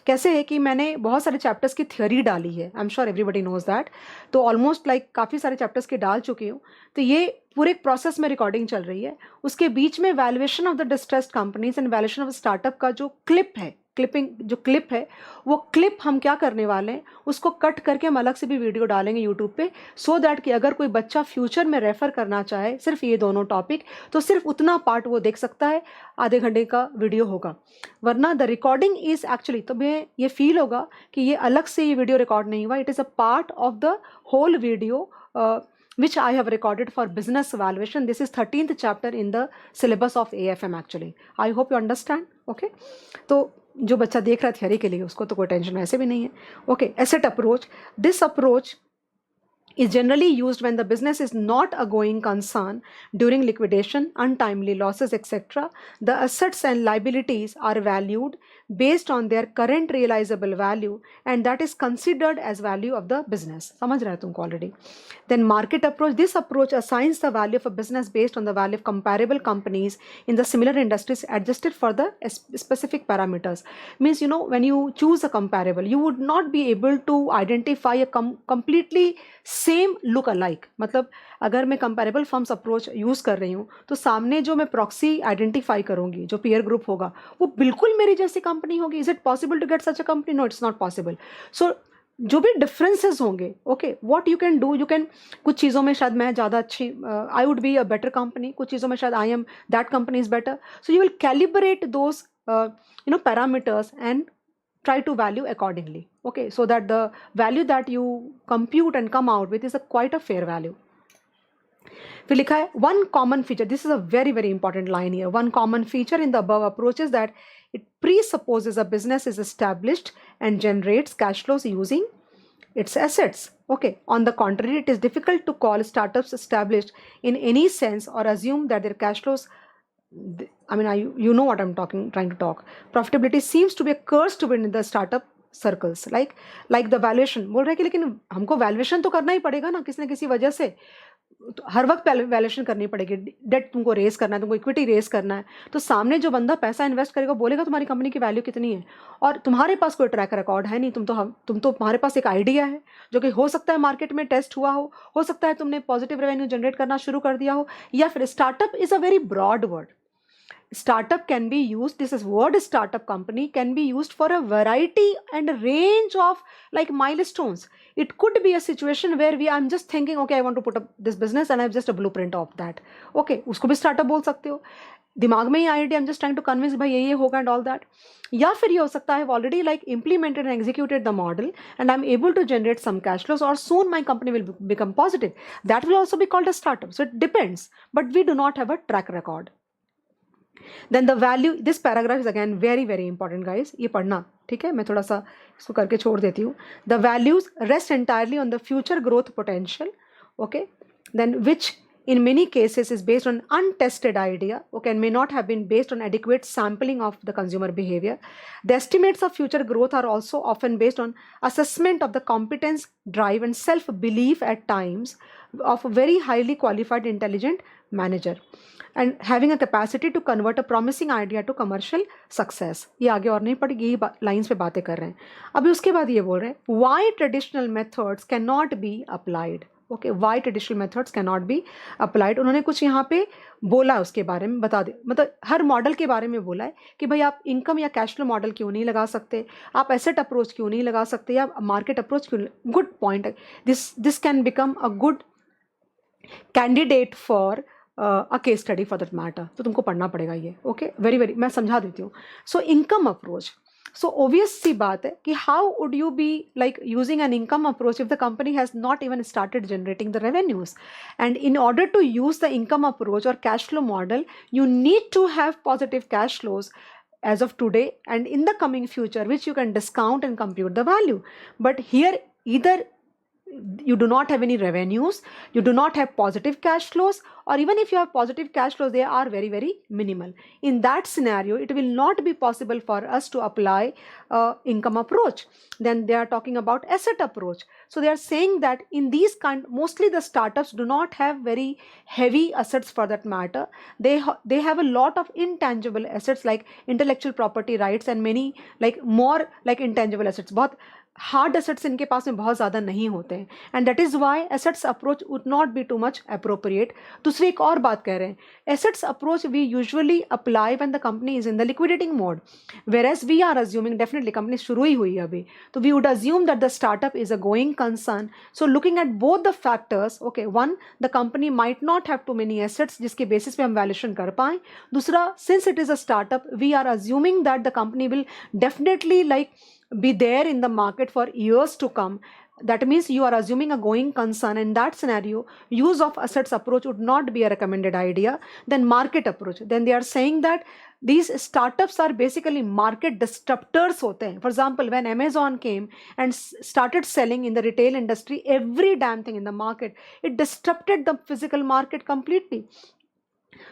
Speaker 1: कैसे है कि मैंने बहुत सारे चैप्टर्स की थ्योरी डाली है, I am sure everybody knows that, तो ऑलमोस्ट लाइक काफ़ी सारे चैप्टर्स की डाल चुकी हूँ, तो ये पूरे एक प्रोसेस में रिकॉर्डिंग चल रही है, उसके बीच में valuation of the distressed companies and valuation of startup का जो क्लिप है, जो क्लिप है वो क्लिप हम क्या करने वाले हैं, उसको कट करके हम अलग से भी वीडियो डालेंगे यूट्यूब पे, सो दैट कि अगर कोई बच्चा फ्यूचर में रेफ़र करना चाहे सिर्फ ये दोनों टॉपिक, तो सिर्फ उतना पार्ट वो देख सकता है, आधे घंटे का वीडियो होगा, वरना द रिकॉर्डिंग इज़ एक्चुअली, तो मैं ये फील होगा कि ये अलग से ये वीडियो रिकॉर्ड नहीं हुआ, it is a part of the whole video which I have recorded for business valuation. This is 13th chapter in the syllabus of AFM actually. I hope you understand. Okay, तो जो बच्चा देख रहा है theory के लिए उसको तो कोई टेंशन वैसे भी नहीं है। Okay, asset approach, this approach is generally used when the business is not a going concern during liquidation, untimely losses, etc. The assets and liabilities are valued based on their current realizable value and that is considered as value of the business. समझ रहे हो तुमको already. Then market approach, this approach assigns the value of a business based on the value of comparable companies in the similar industries adjusted for the specific parameters. Means when you choose a comparable, you would not be able to identify a completely same look alike, मतलब अगर मैं comparable firms approach use कर रही हूँ तो सामने जो मैं प्रॉक्सी आइडेंटिफाई करूँगी, जो पीयर ग्रुप होगा वो बिल्कुल मेरी जैसी कंपनी होगी। Is it possible to get such a company? No, it's not possible. So जो भी डिफरेंसेस होंगे, okay, what you can do, you can, कुछ चीज़ों में शायद मैं ज़्यादा अच्छी, I would be a better company, कुछ चीज़ों में शायद I am that company is better, so you will calibrate those parameters and try to value accordingly, okay, so that the value that you compute and come out with is quite a fair value. फिर लिखा है one common feature, this is a very very important line here, one common feature in the above approach is that it presupposes a business is established and generates cash flows using its assets. Okay, on the contrary, it is difficult to call startups established in any sense or assume that their cash flows I mean, you know what I'm trying to talk. Profitability seems to be a curse to win in the startup circles like the valuation बोल रहे हैं कि लेकिन हमको valuation तो करना ही पड़ेगा ना किसी न किसी वजह से, तो हर वक्त वैल्यूएशन करनी पड़ेगी, डेट तुमको रेस करना है, तुमको इक्विटी रेस करना है, तो सामने जो बंदा पैसा इन्वेस्ट करेगा बोलेगा तुम्हारी कंपनी की वैल्यू कितनी है, और तुम्हारे पास कोई ट्रैक रिकॉर्ड है नहीं, तुम तो तुम्हारे पास एक आइडिया है जो कि हो सकता है मार्केट में टेस्ट हुआ हो सकता है तुमने पॉजिटिव रेवेन्यू जनरेट करना शुरू कर दिया हो, या फिर startup is a very broad word. Startup can be used, this is word startup company can be used for a variety and a range of like milestones. It could be a situation where I'm just thinking, okay, I want to put up this business and I have just a blueprint of that. Okay, उसको भी startup बोल सकते हो. दिमाग में ही idea, I'm just trying to convince भाई ये होगा and all that. या फिर ये हो सकता है I've already like implemented and executed the model and I'm able to generate some cash flows, or soon my company will become positive. That will also be called a startup. So it depends, but we do not have a track record. Then the value, this paragraph is again very very important guys, ये पढ़ना ठीक है, मैं थोड़ा सा इसको करके छोड़ देती हूँ. The values rest entirely on the future growth potential, okay, then which in many cases is based on untested idea, okay, and may not have been based on adequate sampling of the consumer behavior. The estimates of future growth are also often based on assessment of the competence, drive and self-belief at times of a very highly qualified intelligent manager and having a capacity to convert a promising idea to commercial success. ये आगे और नहीं पढ़ेगी, यही lines पे बातें कर रहे हैं. अभी उसके बाद ये बोल रहे हैं why traditional methods cannot be applied. Okay, why traditional methods can not be applied. उन्होंने कुछ यहाँ पे बोला उसके बारे में बता दे, मतलब हर मॉडल के बारे में बोला है कि भाई आप इनकम या कैश फ्लो मॉडल क्यों नहीं लगा सकते, आप एसेट अप्रोच क्यों नहीं लगा सकते, या मार्केट अप्रोच क्यों. गुड पॉइंट है. This can become a good candidate for a case study for that matter. तो तुमको पढ़ना पड़ेगा ये. ओके, वेरी वेरी मैं समझा देती हूँ. So income approach, so obvious सी बात है कि how would you be like using an income approach if the company has not even started generating the revenues. And in order to use the income approach or cash flow model, you need to have positive cash flows as of today and in the coming future, which you can discount and compute the value. But here either you do not have any revenues, you do not have positive cash flows, or even if you have positive cash flows, they are very very minimal. In that scenario, it will not be possible for us to apply income approach. Then they are talking about asset approach. So they are saying that in these mostly the startups do not have very heavy assets for that matter. They have a lot of intangible assets like intellectual property rights and many like more like intangible assets. बहुत hard assets इनके पास में बहुत ज़्यादा नहीं होते हैं, and that is why assets approach would not be too much appropriate. दूसरी एक और बात कह रहे हैं, assets approach we usually apply when the company is in the liquidating mode, whereas we are assuming, definitely company शुरू ही हुई है अभी, तो we would assume that the startup is a going concern. So looking at both the factors, okay, one the company might not have too many assets जिसके basis पे हम valuation कर पाएँ. दूसरा, since it is a startup, we are assuming that the company will definitely like be there in the market for years to come. That means you are assuming a going concern. In that scenario, use of assets approach would not be a recommended idea. Then market approach, then they are saying that these startups are basically market disruptors होते हैं. For example, when Amazon came and started selling in the retail industry every damn thing in the market, it disrupted the physical market completely.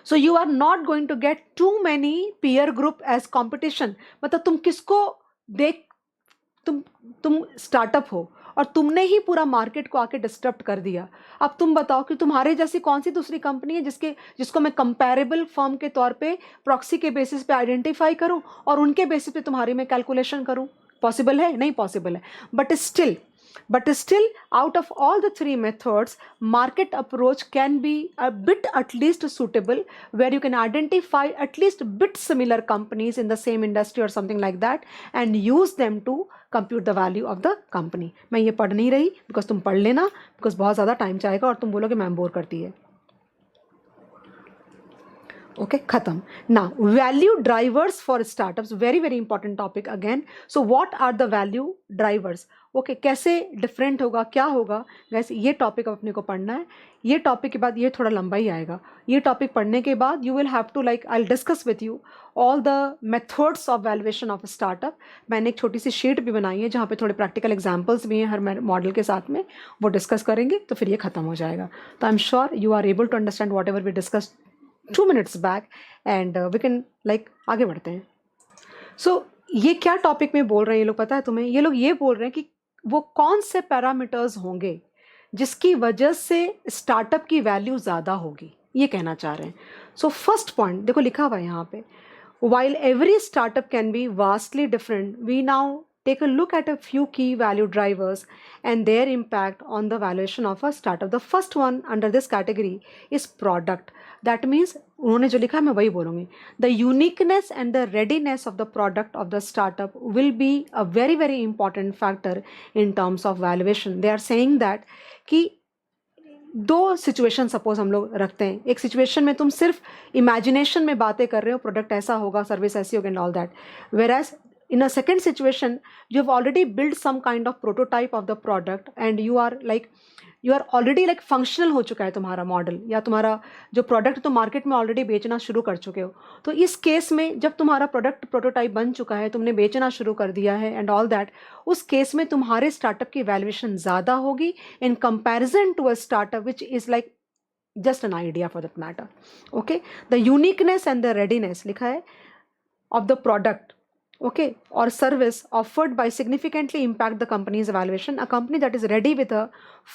Speaker 1: So you are not going to get too many peer group as competition. मतलब तुम किसको देख, तुम startup हो और तुमने ही पूरा market को आके डिस्टर्ब कर दिया. अब तुम बताओ कि तुम्हारे जैसी कौन सी दूसरी कंपनी है जिसको मैं कंपैरेबल फर्म के तौर पे प्रॉक्सी के बेसिस पे आइडेंटिफाई करूं और उनके बेसिस पे तुम्हारी मैं कैलकुलेशन करूं. पॉसिबल है? नहीं पॉसिबल है. But still, out of all the three methods, market approach can be a bit at least suitable, where you can identify at least bit similar companies in the same industry or something like that and use them to compute the value of the company. मैं ये पढ़ नहीं रही because तुम पढ़ लेना, because बहुत ज़्यादा टाइम चाहेगा और तुम बोलोगे मैम बोर करती है. Okay, khatam. Now, value drivers for startups, very very important topic again. So what are the value drivers? Okay, कैसे डिफरेंट होगा, क्या होगा वैसे, ये टॉपिक अपने को पढ़ना है. ये टॉपिक के बाद ये थोड़ा लंबा ही आएगा. ये टॉपिक पढ़ने के बाद you will have to like I will discuss with you all the methods of valuation of startup. मैंने एक छोटी सी शीट भी बनाई है जहाँ पे थोड़े प्रैक्टिकल एग्जाम्पल्स भी हैं हर मॉडल के साथ में, वो डिस्कस करेंगे तो फिर ये खत्म हो जाएगा. तो I am sure you are able to understand whatever we discuss 2 minutes back, and we can like आगे बढ़ते हैं. So ये क्या टॉपिक में बोल रहे हैं ये लोग पता है तुम्हें? ये लोग ये बोल रहे हैं कि वो कौन से पैरामीटर्स होंगे जिसकी वजह से स्टार्टअप की वैल्यू ज़्यादा होगी, ये कहना चाह रहे हैं. सो फर्स्ट पॉइंट देखो लिखा हुआ है यहाँ पे, while every startup can be vastly different, we now take a look at a few key value drivers and their impact on the valuation of a startup. The first one under this category is product. That means उन्होंने जो लिखा है मैं वही बोलूँगी. The uniqueness and the readiness of the product of the startup will be a very very important factor in terms of valuation. They are saying that कि दो situation suppose हम लोग रखते हैं. एक सिचुएशन में तुम सिर्फ इमेजिनेशन में बातें कर रहे हो, प्रोडक्ट ऐसा होगा, सर्विस ऐसी होगी and all that, whereas in a second situation you have already built some kind of prototype of the product and you are already like functional हो चुका है तुम्हारा मॉडल या तुम्हारा जो प्रोडक्ट तुम मार्केट में ऑलरेडी बेचना शुरू कर चुके हो. तो इस केस में जब तुम्हारा प्रोडक्ट प्रोटोटाइप बन चुका है, तुमने बेचना शुरू कर दिया है एंड ऑल दैट, उस केस में तुम्हारे स्टार्टअप की वैल्यूएशन ज़्यादा होगी in comparison to a startup which is like just an idea for that matter. Okay, the uniqueness and the readiness लिखा है of the product, okay, or service offered by significantly impact the company's evaluation. A company that is ready with a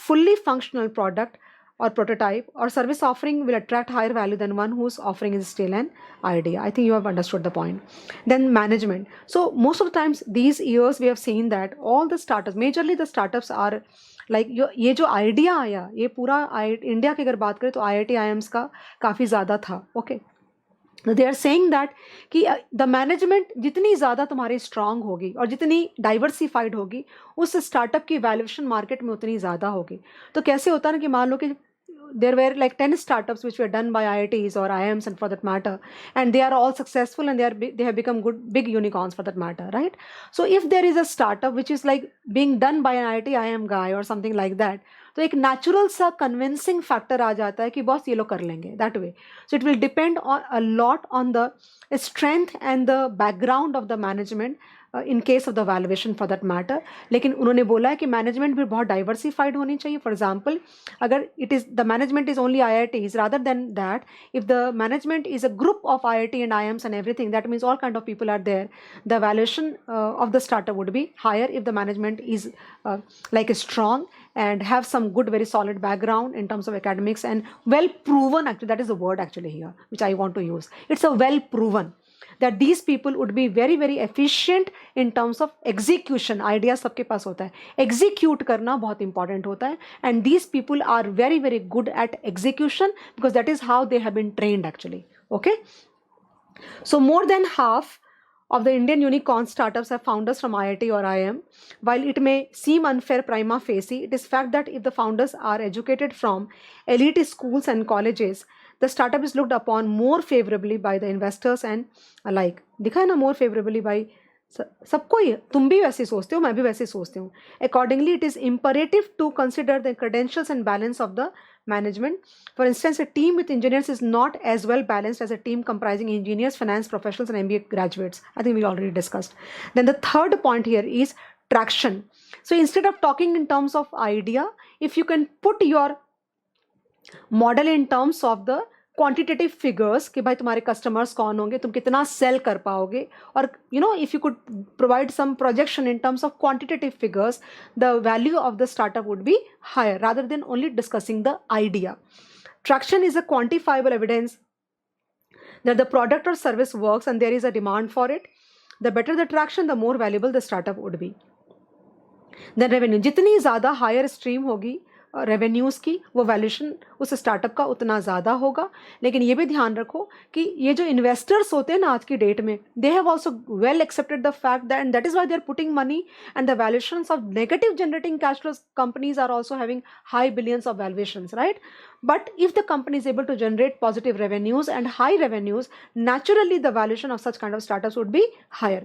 Speaker 1: fully functional product or prototype or service offering will attract higher value than one whose offering is still an idea. I think you have understood the point. Then management. So most of the times these years we have seen that all the startups, majorly the startups are like ये जो idea आया, ये पूरा India की अगर बात करें तो IIT IIMs का काफ़ी ज़्यादा था. Okay, they are saying that कि द मैनेजमेंट जितनी ज़्यादा तुम्हारी स्ट्रांग होगी और जितनी डाइवर्सिफाइड होगी, उस स्टार्टअप की वैल्यूएशन मार्केट में उतनी ज़्यादा होगी. तो कैसे होता है ना कि मान लो कि there were like 10 startups which were done by IITs or IIMs and for that matter, and they are all successful and they have become big unicorns for that matter, right? So if there is a startup which is like being done by an IIT IIM guy or something like that, तो एक natural सा convincing factor आ जाता है कि boss ये लोग कर लेंगे, that way. So it will depend on a lot on the strength and the background of the management in case of the valuation for that matter. लेकिन उन्होंने बोला है कि मैनेजमेंट भी बहुत डाइवर्सिफाइड होनी चाहिए. फॉर एग्जाम्पल, अगर it is the management is only IITs, rather than that if the management is a group of IIT and IIMs and everything, that means all kind of people are there, the valuation of the startup would be higher if the management is like strong and have some good very solid background in terms of academics and well proven. Actually that is the word actually here which I want to use. It's a well proven that these people would be very very efficient in terms of execution. Ideas सबके पास होता है, execute करना बहुत important होता है, and these people are very very good at execution because that is how they have been trained actually. Okay, so more than half of the Indian unicorn startups have founders from IIT or IIM. While it may seem unfair prima facie, it is fact that if the founders are educated from elite schools and colleges, the startup is looked upon more favorably by the investors and alike. दिखा है ना, more favorably by सबको ही. तुम भी वैसे सोचते हो, मैं भी वैसे सोचती हूँ. Accordingly, it is imperative to consider the credentials and balance of the management. For instance, a team with engineers is not as well balanced as a team comprising engineers, finance professionals, and MBA graduates. I think we already discussed. Then the third point here is traction. So instead of talking in terms of idea, if you can put your model in terms of the quantitative figures कि भाई तुम्हारे customers कौन होंगे, तुम कितना cell कर पाओगे, और you know if you could provide some projection in terms of quantitative figures, the value of the startup would be higher rather than only discussing the idea. Traction is a quantifiable evidence that the product or service works and there is a demand for it. The better the traction, the more valuable the startup would be. Then revenue, जितनी ज़्यादा higher stream होगी revenues की, वो valuation उस startup का उतना ज़्यादा होगा. लेकिन ये भी ध्यान रखो कि ये जो इन्वेस्टर्स होते हैं ना आज की डेट में, they have also well accepted the fact that, and that is why they are putting money, and the valuations of negative generating cash flows companies are also having high billions of valuations, right? But if the company is able to generate positive revenues and high revenues, naturally the valuation of such kind of startups would be higher.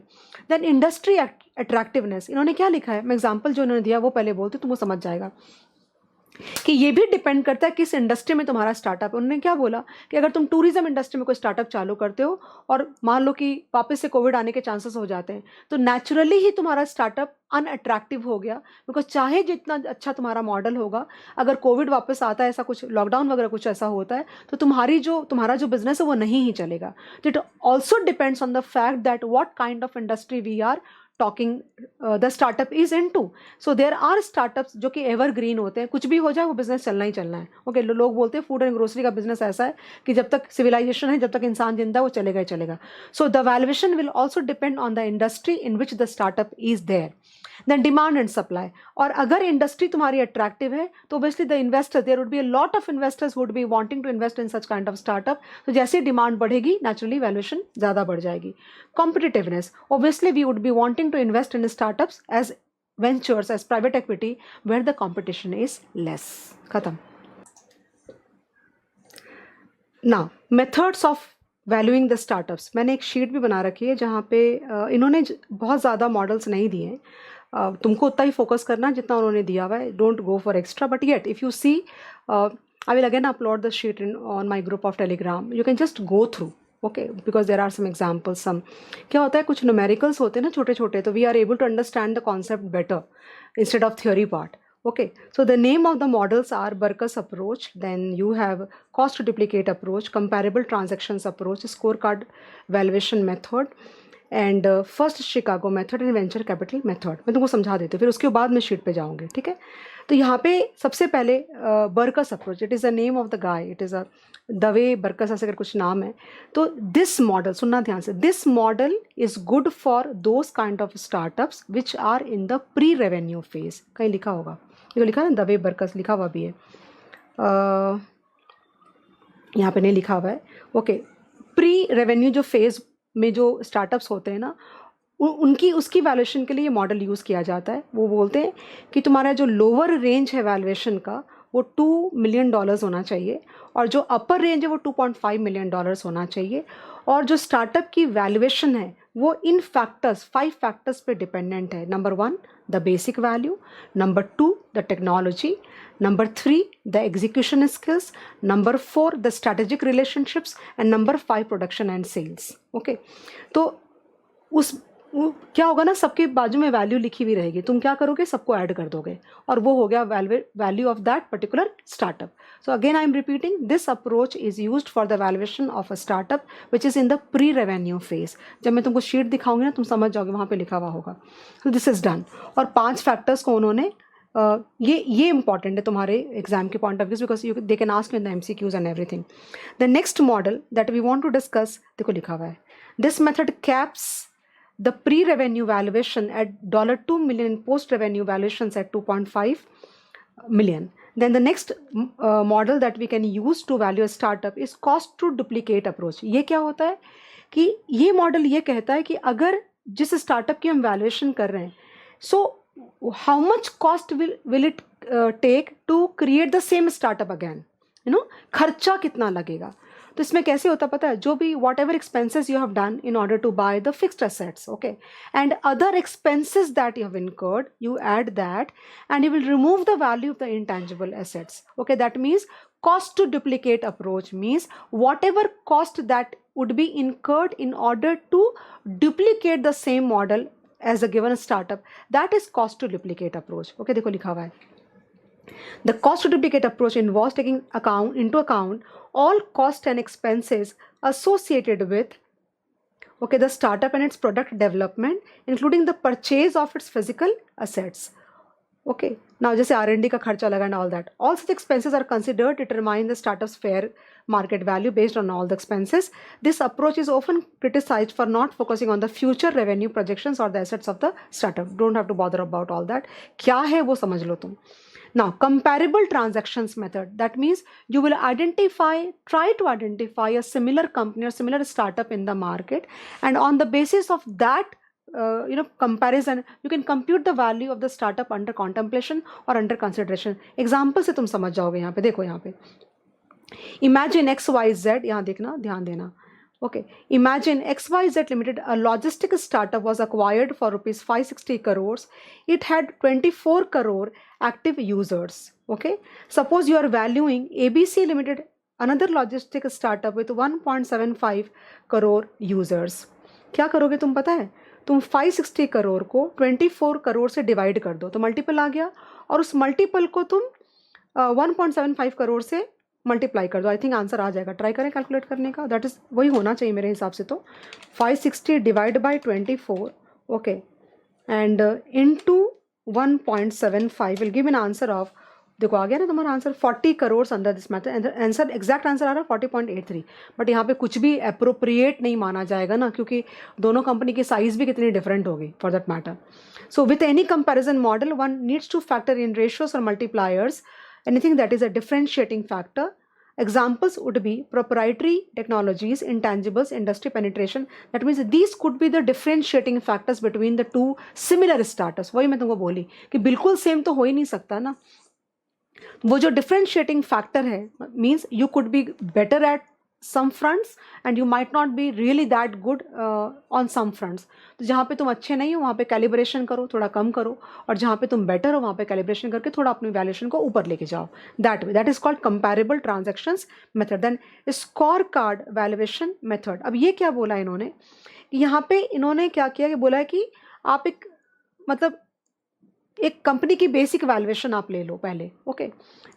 Speaker 1: Then industry attractiveness, इन्होंने क्या लिखा है, मैं example जो इन्होंने दिया वो पहले बोलती हूँ, तुमको समझ जाएगा. कि ये भी डिपेंड करता है किस इंडस्ट्री में तुम्हारा स्टार्टअप। उन्होंने क्या बोला कि अगर तुम टूरिज्म इंडस्ट्री में कोई स्टार्टअप चालू करते हो और मान लो कि वापस से कोविड आने के चांसेस हो जाते हैं, तो नेचुरली ही तुम्हारा स्टार्टअप अनअट्रैक्टिव हो गया, बिकॉज चाहे जितना अच्छा तुम्हारा मॉडल होगा, अगर कोविड वापस आता है, ऐसा कुछ लॉकडाउन वगैरह कुछ ऐसा होता है, तो तुम्हारा जो बिजनेस है वो नहीं ही चलेगा। तो it also depends on the fact that what kind of industry we are talking the startup is into. So there are startups जो कि एवरग्रीन होते हैं, कुछ भी हो जाए वो बिजनेस चलना ही चलना है। ओके, लोग बोलते हैं फूड एंड ग्रोसरी का बिजनेस ऐसा है कि जब तक सिविलाइजेशन है, जब तक इंसान जिंदा है, वो चलेगा ही चलेगा। So the valuation will also depend on the industry in which the startup is there. Then demand and supply, और अगर इंडस्ट्री तुम्हारी अट्रैक्टिव है तो obviously the investor, there would be a lot of investors would be wanting to invest in such kind of startup. तो जैसे demand बढ़ेगी, naturally valuation ज़्यादा बढ़ जाएगी। Competitiveness, obviously we would be wanting to invest in startups as ventures as private equity where the competition is less. खत्म। Now methods of valuing the startups, मैंने एक sheet भी बना रखी है जहाँ पे इन्होंने बहुत ज़्यादा मॉडल्स नहीं दिए हैं, तुमको उतना ही फोकस करना जितना उन्होंने दिया हुआ है, don't go for extra, but yet if you see, I will again upload the sheet on my group of Telegram, you can just go through, okay, because there are some examples. Some क्या होता है, कुछ numericals होते हैं ना छोटे छोटे, तो we are able to understand the concept better instead of theory part. Okay, so the name of the models are Burkus approach, then you have cost to duplicate approach, comparable transactions approach, scorecard valuation method, and first Chicago method and venture capital method। मैं तुमको समझा देती हूँ, फिर उसके बाद मैं sheet पे जाऊँगी, ठीक है। तो यहाँ पे सबसे पहले Berkus approach, it is the name of the guy, it is a Dave Berkus, ऐसे अगर कुछ नाम है। तो दिस मॉडल, सुनना ध्यान से, this model is good for those kind of startups which are in the pre revenue phase. कहीं लिखा होगा, ये लिखा है ना, दवे बर्कस लिखा हुआ भी है, यहाँ पे नहीं लिखा हुआ है। ओके, प्री रेवेन्यू जो फेज में जो स्टार्टअप्स होते हैं ना, उनकी उसकी वैल्यूएशन के लिए ये मॉडल यूज़ किया जाता है। वो बोलते हैं कि तुम्हारा जो लोअर रेंज है वैल्यूएशन का वो $2 मिलियन होना चाहिए, और जो अपर रेंज है वो $2.5 मिलियन होना चाहिए, और जो स्टार्टअप की वैल्यूएशन है वो इन फैक्टर्स 5 फैक्टर्स पे डिपेंडेंट है। Number 1 the basic value, number 2 the technology, number 3 the execution skills, number 4 the strategic relationships, and number 5 production and sales. Okay, तो क्या होगा ना, सबके बाजू में वैल्यू लिखी हुई रहेगी, तुम क्या करोगे, सबको ऐड कर दोगे, और वो हो गया value of that particular startup. So again I am repeating, this approach is used for the valuation of a startup which is in the pre revenue phase. जब मैं तुमको शीट दिखाऊंगी ना, तुम समझ जाओगे, वहाँ पे लिखा हुआ होगा। तो दिस इज डन, और 5 फैक्टर्स को उन्होंने ये इंपॉर्टेंट है तुम्हारे एग्जाम के point of view, because you they can ask in the MCQs and everything. The next model that we want to discuss, देखो लिखा हुआ है, this method caps the pre-revenue valuation at $2 million, post-revenue valuations at 2.5 million. Then the next model that we can use to value a startup is cost to duplicate approach. ये क्या होता है कि ये मॉडल ये कहता है कि अगर जिस स्टार्टअप की हम वैल्यूएशन कर रहे हैं, so how much cost will it take to create the same startup again, you know, खर्चा कितना लगेगा। तो इसमें कैसे होता पता है, जो भी whatever expenses you have done in order to buy the fixed assets, okay, and other expenses that you have incurred, you add that and you will remove the value of the intangible assets. Okay, that means cost to duplicate approach means whatever cost that would be incurred in order to duplicate the same model as a given startup, that is cost to duplicate approach. Okay, देखो लिखा हुआ है, the cost to duplicate approach involves taking into account all costs and expenses associated with, okay, the startup and its product development, including the purchase of its physical assets. Okay, now जैसे R&D का खर्चा लगा and all that, all such expenses are considered to determine the startup's fair market value based on all the expenses. This approach is often criticized for not focusing on the future revenue projections or the assets of the startup. Don't have to bother about all that. क्या है वो समझ लो तुम। Now, comparable transactions method, that means you will try to identify a similar company or similar startup in the market, and on the basis of that comparison, you can compute the value of the startup under contemplation or under consideration. Example से तुम समझ जाओगे। यहाँ पे देखो, यहाँ पे imagine XYZ, यहाँ देखना, ध्यान देना। Okay, imagine XYZ Limited, a logistics startup, was acquired for rupees 560 crores. It had 24 crore active users. Okay, suppose you are valuing ABC Limited, another logistic startup with 1.75 crore users. क्या करोगे तुम पता है? तुम 560 करोड़ को 24 करोड़ से डिवाइड कर दो तो मल्टीपल आ गया, और उस मल्टीपल को तुम 1.75 करोड़ से मल्टीप्लाई कर दो. आई थिंक आंसर आ जाएगा. ट्राई करें कैलकुलेट करने का. दैट इज वही होना चाहिए मेरे हिसाब से. तो 560 divide by 24, okay, and into 1.75 will give an answer of, देखो आ गया ना तुम्हारा answer 40 crore under this method. Answer exact answer आ रहा है 40.83. बट यहाँ पे कुछ भी अप्रोप्रिएट नहीं माना जाएगा ना, क्योंकि दोनों कंपनी की साइज भी कितनी डिफरेंट होगी for that matter. So with any comparison model one needs two factor in ratios और multipliers anything that is a differentiating factor. Examples would be proprietary technologies, intangibles, industry penetration. That means these could be the differentiating factors between the two similar startups. वही मैं तुमको बोली कि बिल्कुल same तो हो ही नहीं सकता ना. वो जो differentiating factor है means you could be better at some fronts and you might not be really that good on some fronts. तो जहाँ पे तुम अच्छे नहीं हो वहाँ पे कैलिब्रेशन करो, थोड़ा कम करो, और जहाँ पे तुम बेटर हो वहाँ पे कैलिब्रेशन करके थोड़ा अपनी वैल्यूएशन को ऊपर लेके जाओ. That way, that is called comparable transactions method. Then scorecard valuation method. अब ये क्या बोला इन्होंने कि यहाँ पे इन्होंने क्या किया कि बोला है कि आप एक मतलब एक कंपनी की बेसिक वैल्यूएशन आप ले लो पहले. ओके,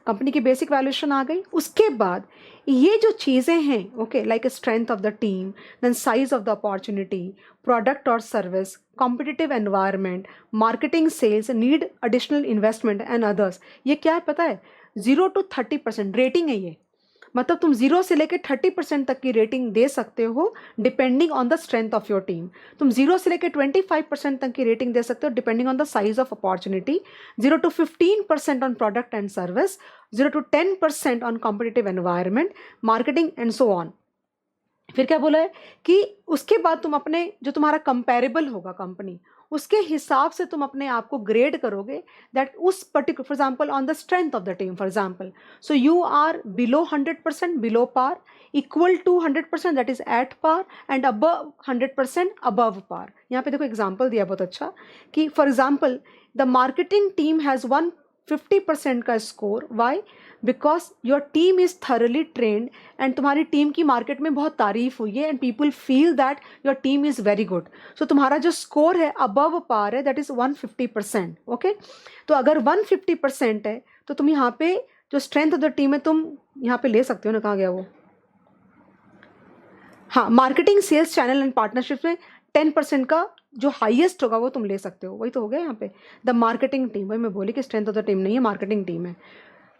Speaker 1: कंपनी की बेसिक वैल्यूएशन आ गई. उसके बाद ये जो चीज़ें हैं, okay, like strength of the team, then size of the opportunity, product और service, competitive environment, marketing, sales, need additional investment and others. ये क्या है पता है? 0 to 30% रेटिंग है ये. मतलब तुम 0 से लेकर 30% तक की रेटिंग दे सकते हो depending on the strength of your team. तुम 0 से लेकर 25% तक की रेटिंग दे सकते हो depending on the size of opportunity. 0 to 15% on product and service, 0 to 10% on competitive environment, marketing and so on. फिर क्या बोला है कि उसके बाद तुम अपने जो तुम्हारा कंपेरेबल होगा कंपनी, उसके हिसाब से तुम अपने आप को ग्रेड करोगे. दैट उस particular, for example on the strength of the team, for example, so you are below 100%, below par, equal to 100% that is at par, and above 100% above par. यहाँ पे देखो एग्जाम्पल दिया बहुत अच्छा कि for example the marketing team has 150% का score. Why? Because your team is thoroughly trained and तुम्हारी टीम की मार्केट में बहुत तारीफ हुई है and people feel that your team is very good. So तुम्हारा जो स्कोर है अबव पार है, दैट इज़ 150%. ओके, तो अगर 150% है तो तुम यहाँ पे जो स्ट्रेंथ ऑफ द टीम है तुम यहाँ पे ले सकते हो ना. कहाँ गया वो? हाँ, marketing, sales, channel and partnership में 10% का जो हाईएस्ट होगा वो तुम ले सकते हो. वही तो हो गया यहाँ पे द मार्केटिंग टीम. वही मैं बोली कि स्ट्रेंथ ऑफ द टीम नहीं है, मार्केटिंग टीम है.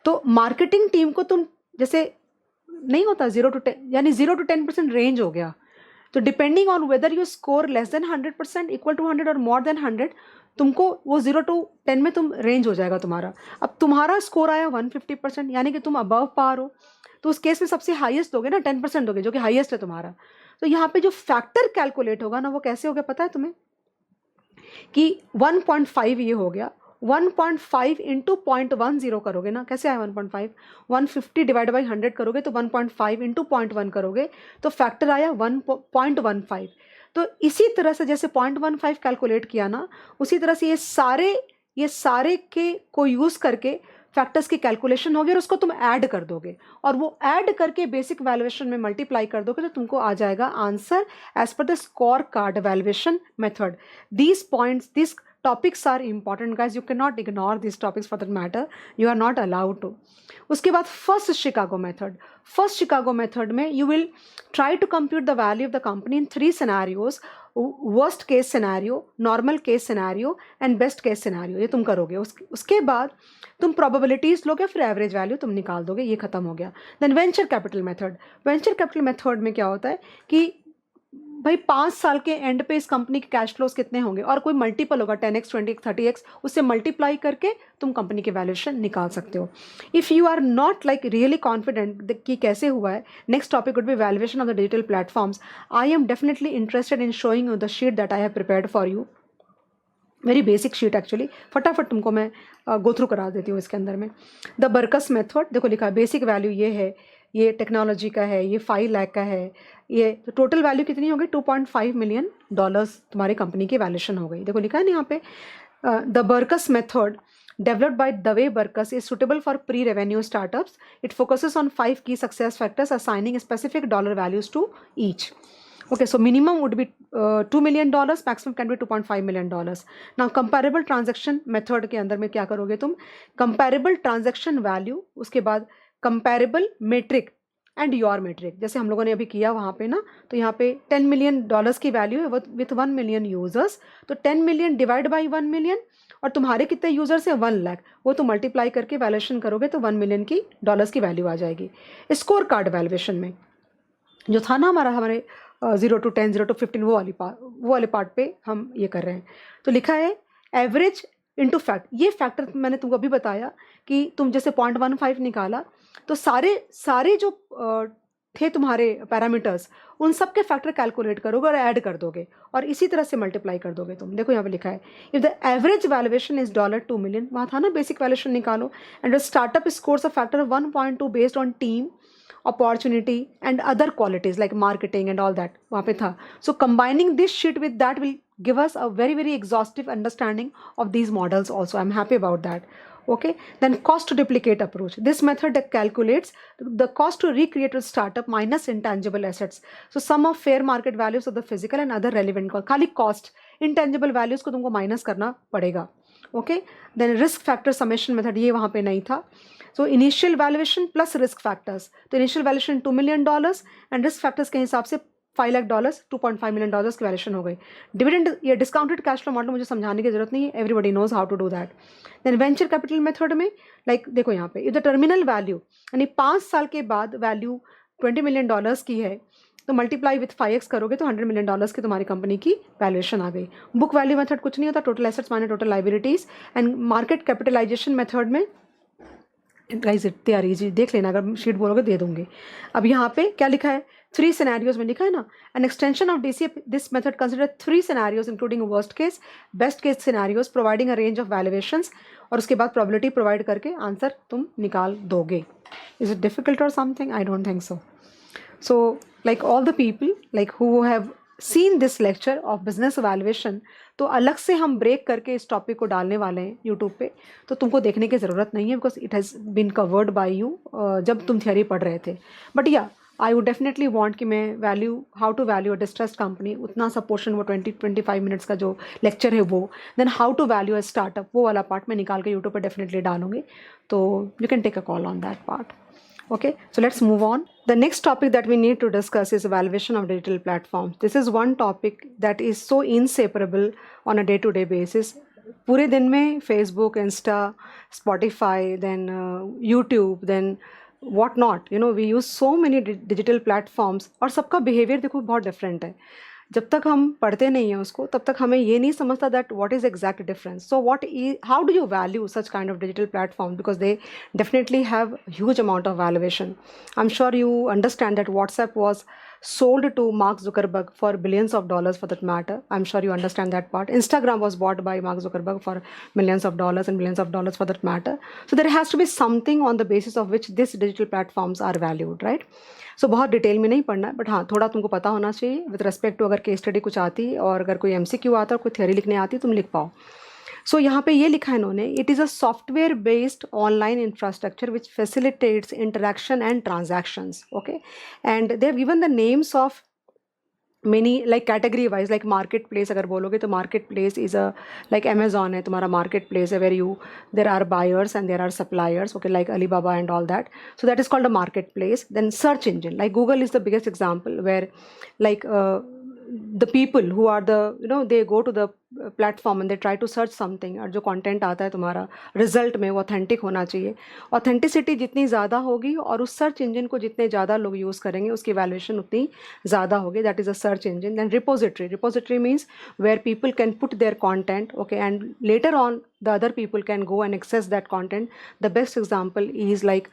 Speaker 1: तो मार्केटिंग टीम को तुम जैसे नहीं होता 0 to 10, यानी 0 to 10% रेंज हो गया. तो depending on whether you score less than 100%, equal to 100 और मोर देन 100, तुमको वो 0 to 10 में तुम रेंज हो जाएगा तुम्हारा. अब तुम्हारा स्कोर आया 150%, यानी कि तुम अबव पार हो, तो उस केस में सबसे हाईएस्ट दोगे ना, 10% दोगे, जो कि हाईएस्ट है तुम्हारा. तो यहाँ पे जो फैक्टर कैलकुलेट होगा ना वो कैसे हो गया पता है तुम्हें? कि 1.5 ये हो गया, 1.5 इंटू 0.10 करोगे ना. कैसे आया 1.5? 150 डिवाइड बाई 100 करोगे तो 1.5 इंटू 0.1 करोगे तो फैक्टर आया 1.15. तो इसी तरह से जैसे 0.15 कैलकुलेट किया ना, उसी तरह से ये सारे के को यूज़ करके फैक्टर्स की कैलकुलेशन होगी और उसको तुम ऐड कर दोगे, और वो ऐड करके बेसिक वैल्यूएशन में मल्टीप्लाई कर दोगे तो तुमको आ जाएगा answer as per the scorecard valuation method. These points, this topics are important guys, you cannot ignore these topics for that matter, you are not allowed to. उसके बाद first Chicago method में you will try to compute the value of the company in 3 scenarios: worst case scenario, normal case scenario and best case scenario. ये तुम करोगे. उसके बाद तुम probabilities लोगे, फिर एवरेज वैल्यू तुम निकाल दोगे. ये खत्म हो गया. देन वेंचर कैपिटल मेथड में क्या होता है कि भाई 5 साल के एंड पे इस कंपनी के कैश फ्लोज कितने होंगे, और कोई मल्टीपल होगा 10x, 20x, 30x, उससे मल्टीप्लाई करके तुम कंपनी के वैल्यूएशन निकाल सकते हो. If you are not like really confident कि कैसे हुआ है, next topic would be valuation of the digital platforms. I am definitely interested in showing you the sheet that I have prepared for you. Very basic sheet actually, फटाफट तुमको मैं go through करा देती हूँ. इसके अंदर में द बर्कस मेथड देखो लिखा है, बेसिक वैल्यू ये है, ये टेक्नोलॉजी का है, ये 5 लाख का है, ये तो टोटल वैल्यू कितनी हो गई? $2.5 मिलियन तुम्हारी कंपनी की वैल्यूएशन हो गई. देखो लिखा है ना यहाँ पे the Berkus method developed by Dave Burkus is suitable for pre-revenue startups. It focuses on 5 key success factors, assigning specific dollar values to each. Okay, so minimum would be $2 million, maximum can be $2.5 million. Now comparable transaction method के अंदर में क्या करोगे तुम, comparable transaction value, उसके बाद comparable metric and your metric, जैसे हम लोगों ने अभी किया वहाँ पे ना, तो यहाँ पे $10 million की वैल्यू है विथ 1 million यूजर्स, तो 10 million डिवाइड बाई 1 million, और तुम्हारे कितने यूजर्स हैं 1 लाख, वो तो मल्टीप्लाई करके वैल्यूएशन करोगे तो 1 million की डॉलर्स की वैल्यू आ जाएगी. स्कोर कार्ड वैल्यूएशन में जो था ना हमारे 0 to 10, 0 to 15, वो वाले पार्ट पे हम ये कर रहे हैं. तो लिखा है एवरेज इंटू फैक्ट. ये फैक्टर मैंने तुमको अभी बताया कि तुम जैसे 0.15 निकाला तो सारे जो थे तुम्हारे पैरामीटर्स, उन सब के फैक्टर कैलकुलेट करोगे और ऐड कर दोगे और इसी तरह से मल्टीप्लाई कर दोगे तुम. देखो यहाँ पे लिखा है if the average valuation is $2 million, वहाँ था ना बेसिक वैल्यूएशन निकालो, and startup scores a factor 1.2 based on team opportunity and other qualities like marketing and all that, वहाँ पे था. So combining this sheet with that will give us a very very exhaustive understanding of these models also. I'm happy about that. Okay, then cost to duplicate approach. This method calculates the cost to recreate a startup minus intangible assets. So sum of fair market values of the physical and other relevant cost. खाली cost, intangible values को तुमको minus करना पड़ेगा. Okay, then risk factor summation method, ये वहाँ पे नहीं था. So initial valuation plus risk factors. तो initial valuation $2 million and risk factors के हिसाब से $5 lakh, $2.5 million की वैल्यूएशन हो गई. डिविडेंड या डिस्काउंटेड कैश फ्लो मॉडल मुझे समझाने की जरूरत नहीं है, everybody knows how to do that. Then venture capital method में लाइक देखो यहाँ पे इफ द टर्मिनल वैल्यू यानी 5 साल के बाद वैल्यू $20 million की है तो मल्टीप्लाई विथ 5x करोगे तो $100 million की तुम्हारी कंपनी की वैल्यूएशन आ गई. बुक वैल्यू मेथड कुछ नहीं होता, total assets minus total liabilities. And market capitalization method में गाइस तैयारी इजी देख लेना, अगर शीट बोलोगे दे दूंगी. अब यहाँ पे क्या लिखा है, 3 सिनेरियोज में लिखा है ना. An extension of DCF this method consider 3 scenarios including worst case, best case scenarios, providing a range of valuations, और उसके बाद प्रोबेबिलिटी प्रोवाइड करके आंसर तुम निकाल दोगे. इज इट डिफिकल्ट और something? I don't think so. So like all the people like who have seen this lecture of business valuation, तो अलग से हम ब्रेक करके इस टॉपिक को डालने वाले हैं यूट्यूब पे, तो तुमको देखने की ज़रूरत नहीं है because it has been covered by you जब तुम थियरी पढ़ रहे थे. बट या आई वुड डेफिनेटली वांट कि मैं value how to value a distressed company, उतना सा पोर्शन वो 20-25 मिनट्स का जो लेक्चर है वो, then how to value a startup, वो वाला पार्ट मैं निकाल के यूट्यूब पर डेफिनेटली डालूंगी. तो you can take a call on that part. Okay, so let's move on. The next topic that we need to discuss is evaluation of digital platforms. This is one topic that is so inseparable on a day-to-day basis. पूरे दिन में Facebook, Insta, Spotify, then YouTube, then what not. You know, we use so many digital platforms और सबका behavior देखो बहुत different है. जब तक हम पढ़ते नहीं हैं उसको तब तक हमें ये नहीं समझता that what is exact difference. So what is how do you value such kind of digital platform because they definitely have huge amount of valuation. I am sure you understand that WhatsApp was sold to Mark Zuckerberg for billions of dollars for that matter. I'm sure you understand that part. Instagram was bought by Mark Zuckerberg for millions of dollars and billions of dollars for that matter. So there has to be something on the basis of which these digital platforms are valued, right? So बहुत detail में नहीं पढ़ना है, but हाँ थोड़ा तुमको पता होना चाहिए विद रिस्पेक्ट टू अगर केस स्टडी कुछ आती और अगर कोई MCQ आता और कोई थ्योरी लिखने आती तुम लिख पाओ. सो यहाँ पे ये लिखा है इन्होंने, it is a software based online infrastructure which facilitates interaction and transactions. Okay, and they have given the names of many like category wise, like marketplace अगर बोलोगे तो marketplace is a like Amazon है तुम्हारा marketplace है where you there are buyers and there are suppliers, okay, like Alibaba and all that. So that is called a marketplace. Then search engine like Google is the biggest example where like the people who are the you know they go to the platform and they try to search something और जो content आता है तुम्हारा result में वो authentic होना चाहिए. Authenticity जितनी ज़्यादा होगी और उस search engine को जितने ज़्यादा लोग use करेंगे उसकी valuation उतनी ज़्यादा होगी. That is a search engine. Then repository means where people can put their content, okay, and later on the other people can go and access that content. The best example is like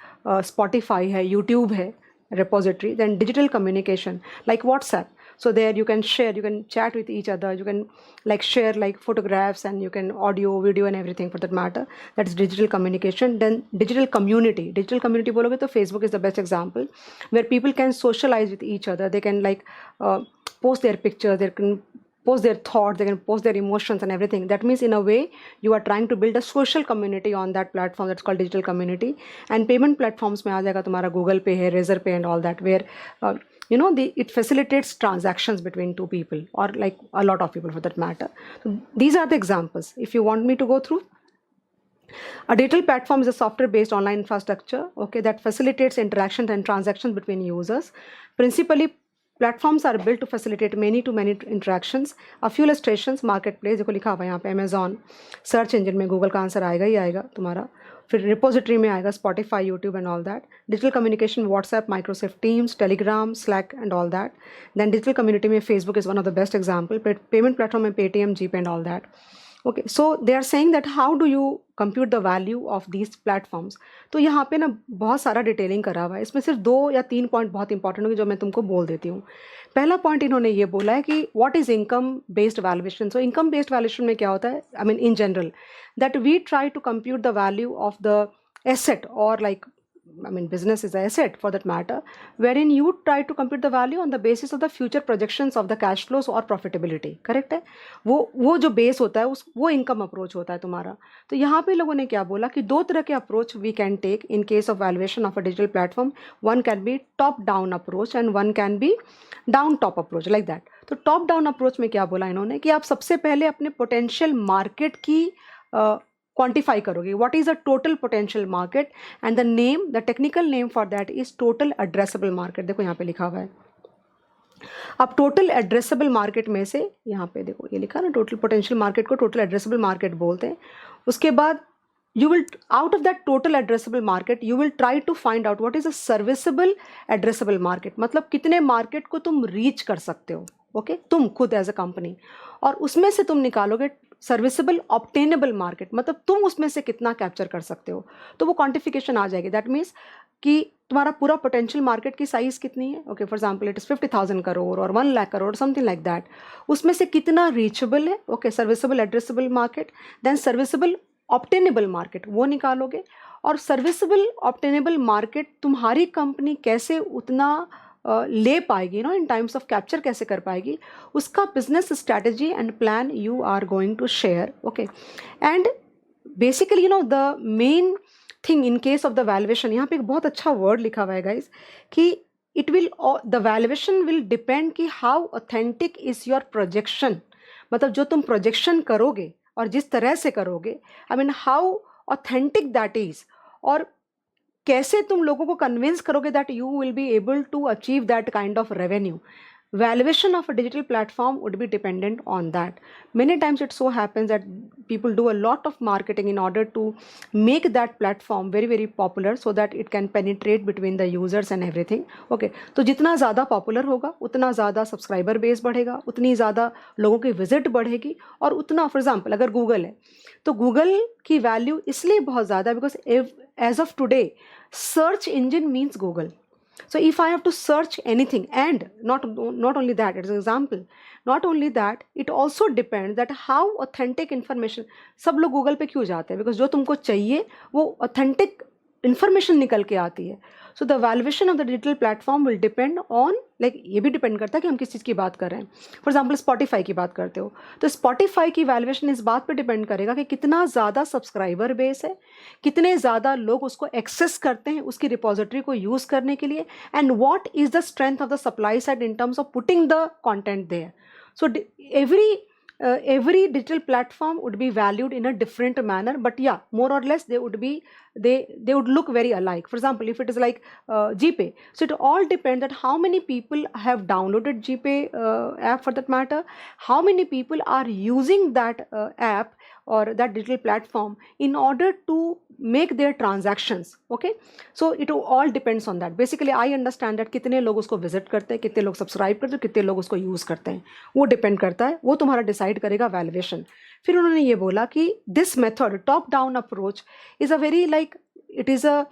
Speaker 1: Spotify है, YouTube है repository. Then digital communication like WhatsApp. So there you can share, you can chat with each other, you can like share like photographs and you can audio, video and everything for that matter. That is digital communication. Then digital community बोलोगे तो Facebook is the best example where people can socialize with each other. They can like post their pictures, they can post their thoughts, they can post their emotions and everything. That means in a way you are trying to build a social community on that platform, that's called digital community. And payment platforms में आ जाएगा तुम्हारा Google पे है, razor पे, and all that, where it facilitates transactions between two people, or like a lot of people for that matter. So these are the examples. If you want me to go through, a digital platform is a software-based online infrastructure, okay, that facilitates interactions and transactions between users. Principally, platforms are built to facilitate many-to-many interactions. A few illustrations: marketplace, देखो लिखा हुआ है यहाँ पे Amazon, search engine में Google का answer आएगा ही आएगा तुम्हारा, फिर रिपोजिटरी में आएगा Spotify, YouTube and all that. Digital communication, WhatsApp, Microsoft Teams, Telegram, Slack and all that. Then digital community में Facebook is one of the best example. Payment platform में Paytm, GPay and all that. Okay, so they are saying that how do you compute the value of these platforms. तो यहाँ पे ना बहुत सारा detailing करा हुआ है, इसमें सिर्फ 2 या 3 पॉइंट बहुत इंपॉर्टेंट होंगे जो मैं तुमको बोल देती हूँ. पहला पॉइंट इन्होंने ये बोला है कि what is income based valuation. So income based valuation में क्या होता है, I mean in general, that we try to compute the value of the asset, or like, I mean, business is an asset for that matter, wherein you try to compute the value on the basis of the future projections of the cash flows or profitability. Correct है, वो जो base होता है वो income approach होता है तुम्हारा. तो यहाँ पे लोगों ने क्या बोला कि 2 तरह के approach we can take in case of valuation of a digital platform. One can be top down approach and one can be down top approach, like that. तो टॉप डाउन अप्रोच में क्या बोला इन्होंने कि आप सबसे पहले अपने पोटेंशियल मार्केट की क्वांटिफाई करोगे. What is a total potential market, and the name, the technical name for that is total addressable market. देखो यहाँ पे लिखा हुआ है. अब टोटल एड्रेसेबल मार्केट में से, यहाँ पे देखो ये लिखा ना, टोटल पोटेंशियल मार्केट को टोटल एड्रेसेबल मार्केट बोलते हैं. उसके बाद you will, out of that total addressable market, you will try to find out what is a serviceable addressable market. मतलब कितने मार्केट को तुम रीच कर सकते हो, ओके, तुम खुद एज अ कंपनी, और उसमें से तुम निकालोगे सर्विसेबल ऑब्टेनेबल मार्केट, मतलब तुम उसमें से कितना कैप्चर कर सकते हो. तो वो क्वांटिफिकेशन आ जाएगी. दैट मीन्स कि तुम्हारा पूरा पोटेंशियल मार्केट की साइज कितनी है. Okay, for example it is 50,000 crore और 1 lakh crore, something like that. उसमें से कितना रीचेबल है, okay, serviceable addressable market. Then serviceable obtainable market वो निकालोगे, और सर्विसेबल ऑब्टेनेबल मार्केट तुम्हारी कंपनी कैसे उतना ले पाएगी, इन टाइम्स ऑफ कैप्चर कैसे कर पाएगी, उसका business strategy and plan you are going to share. Okay, and basically the main thing in case of the valuation, यहाँ पे एक बहुत अच्छा वर्ड लिखा हुआ है गाइज, कि it will, the valuation will depend कि how authentic is your projection. मतलब जो तुम प्रोजेक्शन करोगे और जिस तरह से करोगे, I mean how authentic that is, और कैसे तुम लोगों को कन्विंस करोगे that you will be able to achieve that kind of revenue. Valuation of a digital platform would be dependent on that. Many times it so happens that people do a lot of marketing in order to make that platform very very popular so that it can penetrate between the users and everything. Okay, तो जितना ज़्यादा popular होगा उतना ज़्यादा subscriber base बढ़ेगा, उतनी ज़्यादा लोगों की विजिट बढ़ेगी, और उतना, फॉर एग्जाम्पल अगर गूगल है तो गूगल की वैल्यू इसलिए बहुत ज़्यादा because as of today search engine means Google. So if I have to search anything, and not only that, it's an example, not only that, it also depends that how authentic information. सब लोग Google पे क्यों जाते हैं, because जो तुमको चाहिए वो ऑथेंटिक इंफॉर्मेशन निकल के आती है. सो the valuation of the digital platform will depend on, like ये भी डिपेंड करता है कि हम किस चीज़ की बात कर रहे हैं. फॉर एग्जाम्पल स्पॉटिफाई की बात करते हो तो स्पॉटिफाई की वैल्यूएशन इस बात पे डिपेंड करेगा कि कितना ज़्यादा सब्सक्राइबर बेस है, कितने ज़्यादा लोग उसको एक्सेस करते हैं उसकी रिपोजिटरी को यूज़ करने के लिए, and what is the strength of the supply side in terms of putting the content there. So every digital platform would be valued in a different manner, but yeah, more or less they would be, they would look very alike. For example, if it is like GPay, so it all depends that how many people have downloaded GPay app for that matter, how many people are using that app or that digital platform in order to make their transactions. Okay, so it all depends on that. Basically I understand that कितने लोग उसको visit करते हैं, कितने लोग subscribe करते हैं, कितने लोग उसको यूज़ करते हैं, वो डिपेंड करता है, वो तुम्हारा डिसाइड करेगा वैल्यूएशन. फिर उन्होंने ये बोला कि this method top down approach is a very, like it is a